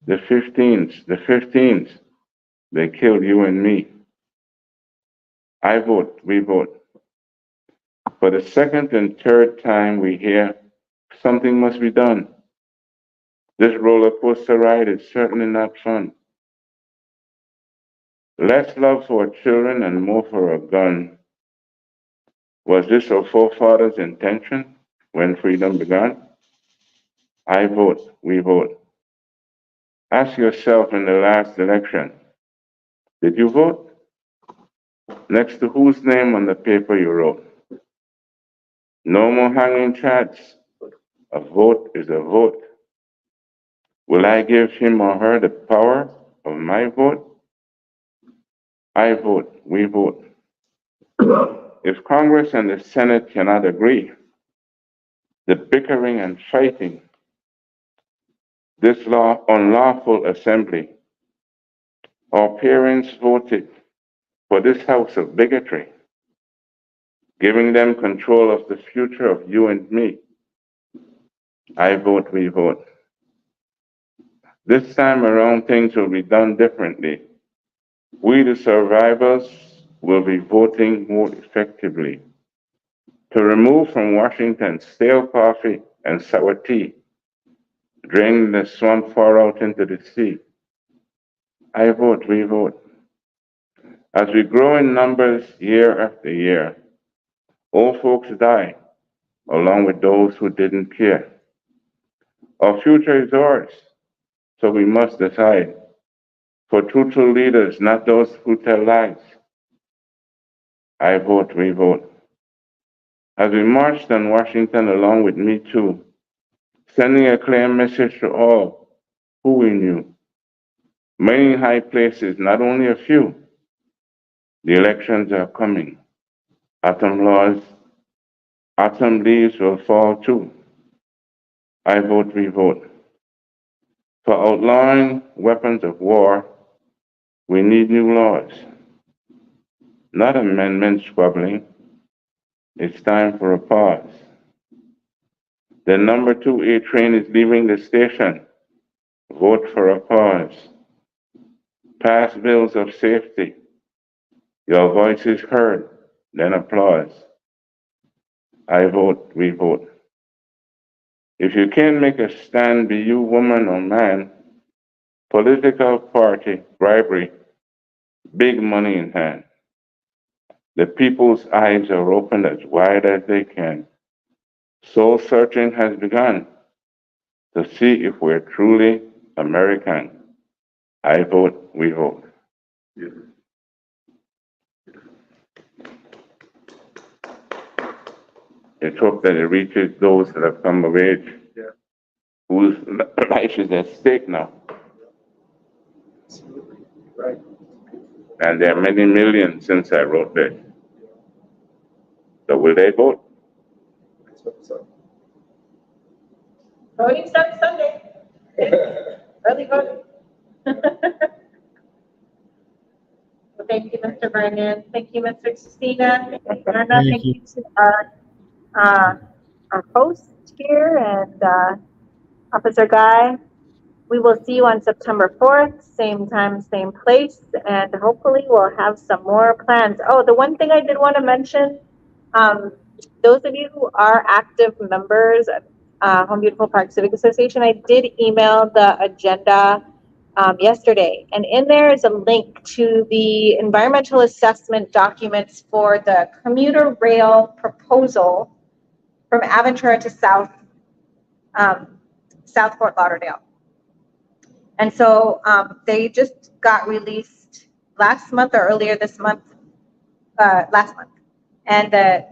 The 15s, they killed you and me. I vote, we vote. For the second and third time we hear something must be done. This roller coaster ride is certainly not fun. Less love for our children and more for a gun. Was this our forefathers' intention when freedom began? I vote, we vote. Ask yourself in the last election, did you vote? Next to whose name on the paper you wrote? No more hanging chads. A vote is a vote. Will I give him or her the power of my vote? I vote, we vote. If Congress and the Senate cannot agree, the bickering and fighting, this unlawful assembly, our parents voted, for this house of bigotry, giving them control of the future of you and me. I vote, we vote. This time around, things will be done differently. We, the survivors, will be voting more effectively to remove from Washington stale coffee and sour tea, draining the swamp far out into the sea. I vote, we vote. As we grow in numbers year after year, old folks die, along with those who didn't care. Our future is ours, so we must decide. For truthful leaders, not those who tell lies. I vote, we vote. As we marched on Washington along with Me Too, sending a clear message to all who we knew. Many in high places, not only a few. The elections are coming. Autumn leaves will fall too. I vote, we vote. For outlawing weapons of war, we need new laws, not amendments squabbling. It's time for a pause. The number 2A train is leaving the station. Vote for a pause. Pass bills of safety. Your voice is heard, then applause. I vote, we vote. If you can't make a stand, be you woman or man, political party, bribery, big money in hand. The people's eyes are opened as wide as they can. Soul searching has begun to see if we're truly American. I vote, we vote. Let's hope that it reaches those that have come of age, whose life is at stake now. Right. And there are many millions since I wrote this. So will they vote? So, Voting starts Sunday. Early voting. Well, thank you, Mr. Vernon. Thank you, Mr. Christina. Thank you, Anna. Thank Thank you. you to our host here and Officer Guy. We will see you on September 4th, same time, same place, and hopefully we'll have some more plans. Oh, the one thing I did want to mention, those of you who are active members of Home Beautiful Park Civic Association, I did email the agenda yesterday, and in there is a link to the environmental assessment documents for the commuter rail proposal from Aventura to South Fort Lauderdale. And so they just got released last month or earlier this month, last month. And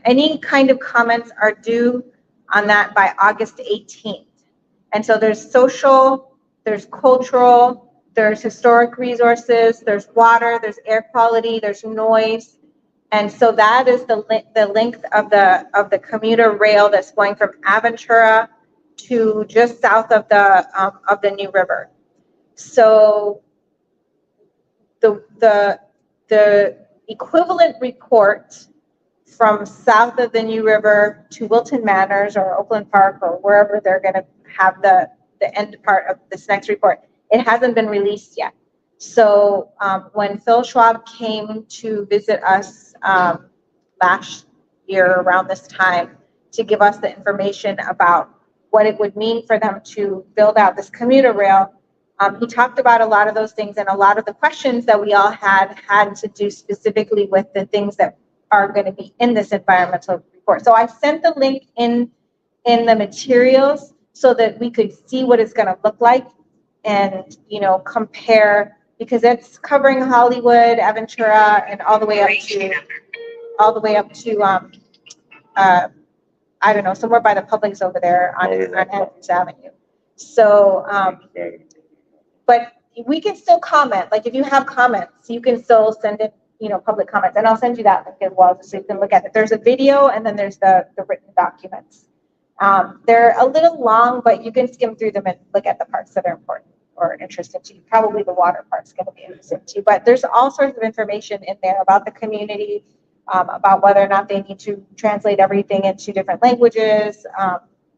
any kind of comments are due on that by August 18th. And so there's social, there's cultural, there's historic resources, there's water, there's air quality, there's noise. And so that is the length of the commuter rail that's going from Aventura to just south of the New River. So the equivalent report from south of the New River to Wilton Manors or Oakland Park or wherever they're going to have the end part of this next report, it hasn't been released yet. So when Phil Schwab came to visit us last year around this time to give us the information about what it would mean for them to build out this commuter rail, he talked about a lot of those things, and a lot of the questions that we all had to do specifically with the things that are going to be in this environmental report. So I sent the link in the materials so that we could see what it's going to look like and, compare, because it's covering Hollywood, Aventura, and all the way up to I don't know, somewhere by the Publix over there on Andrews Avenue. So, but we can still comment. Like if you have comments, you can still send it, public comments, and I'll send you that link as well, so you can look at it. There's a video, and then there's the written documents. They're a little long, but you can skim through them and look at the parts that are important. or interest into. Probably the water part's going to be interesting too. But there's all sorts of information in there about the community, about whether or not they need to translate everything into different languages.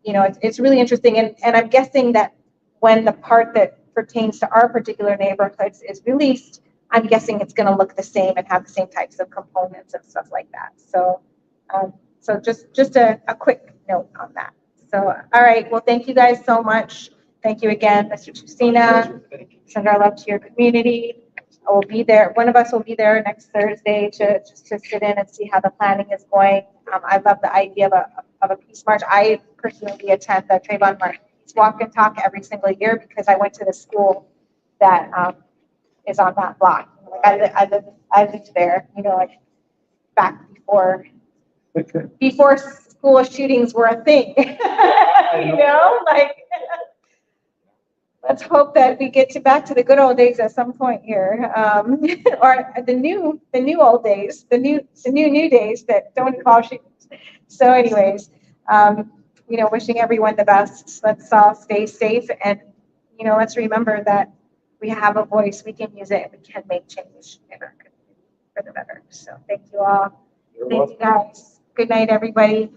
You know, it's really interesting. And I'm guessing that when the part that pertains to our particular neighborhoods is released, I'm guessing it's going to look the same and have the same types of components and stuff like that. So, so just a quick note on that. So, all right. Well, thank you guys so much. Thank you again, Mr. Tusina. Send our love to your community. I will be there. One of us will be there next Thursday to just to sit in and see how the planning is going. I love the idea of a peace march. I personally attend the Trayvon Martin Peace Walk and Talk every single year because I went to the school that is on that block. Like I lived there, you know, like back before school shootings were a thing. You know, like let's hope that we get back to the good old days at some point here, or the new old days, the new days that don't involve shootings. So, anyways, you know, wishing everyone the best. Let's all stay safe, and you know, let's remember that we have a voice. We can use it, and we can make change in our community for the better. So, thank you all. Thank you guys. Good night, everybody.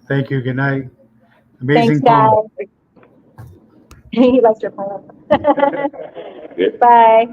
Thank you. Good night. Amazing Thanks, guys. poem. He likes your poem. Bye.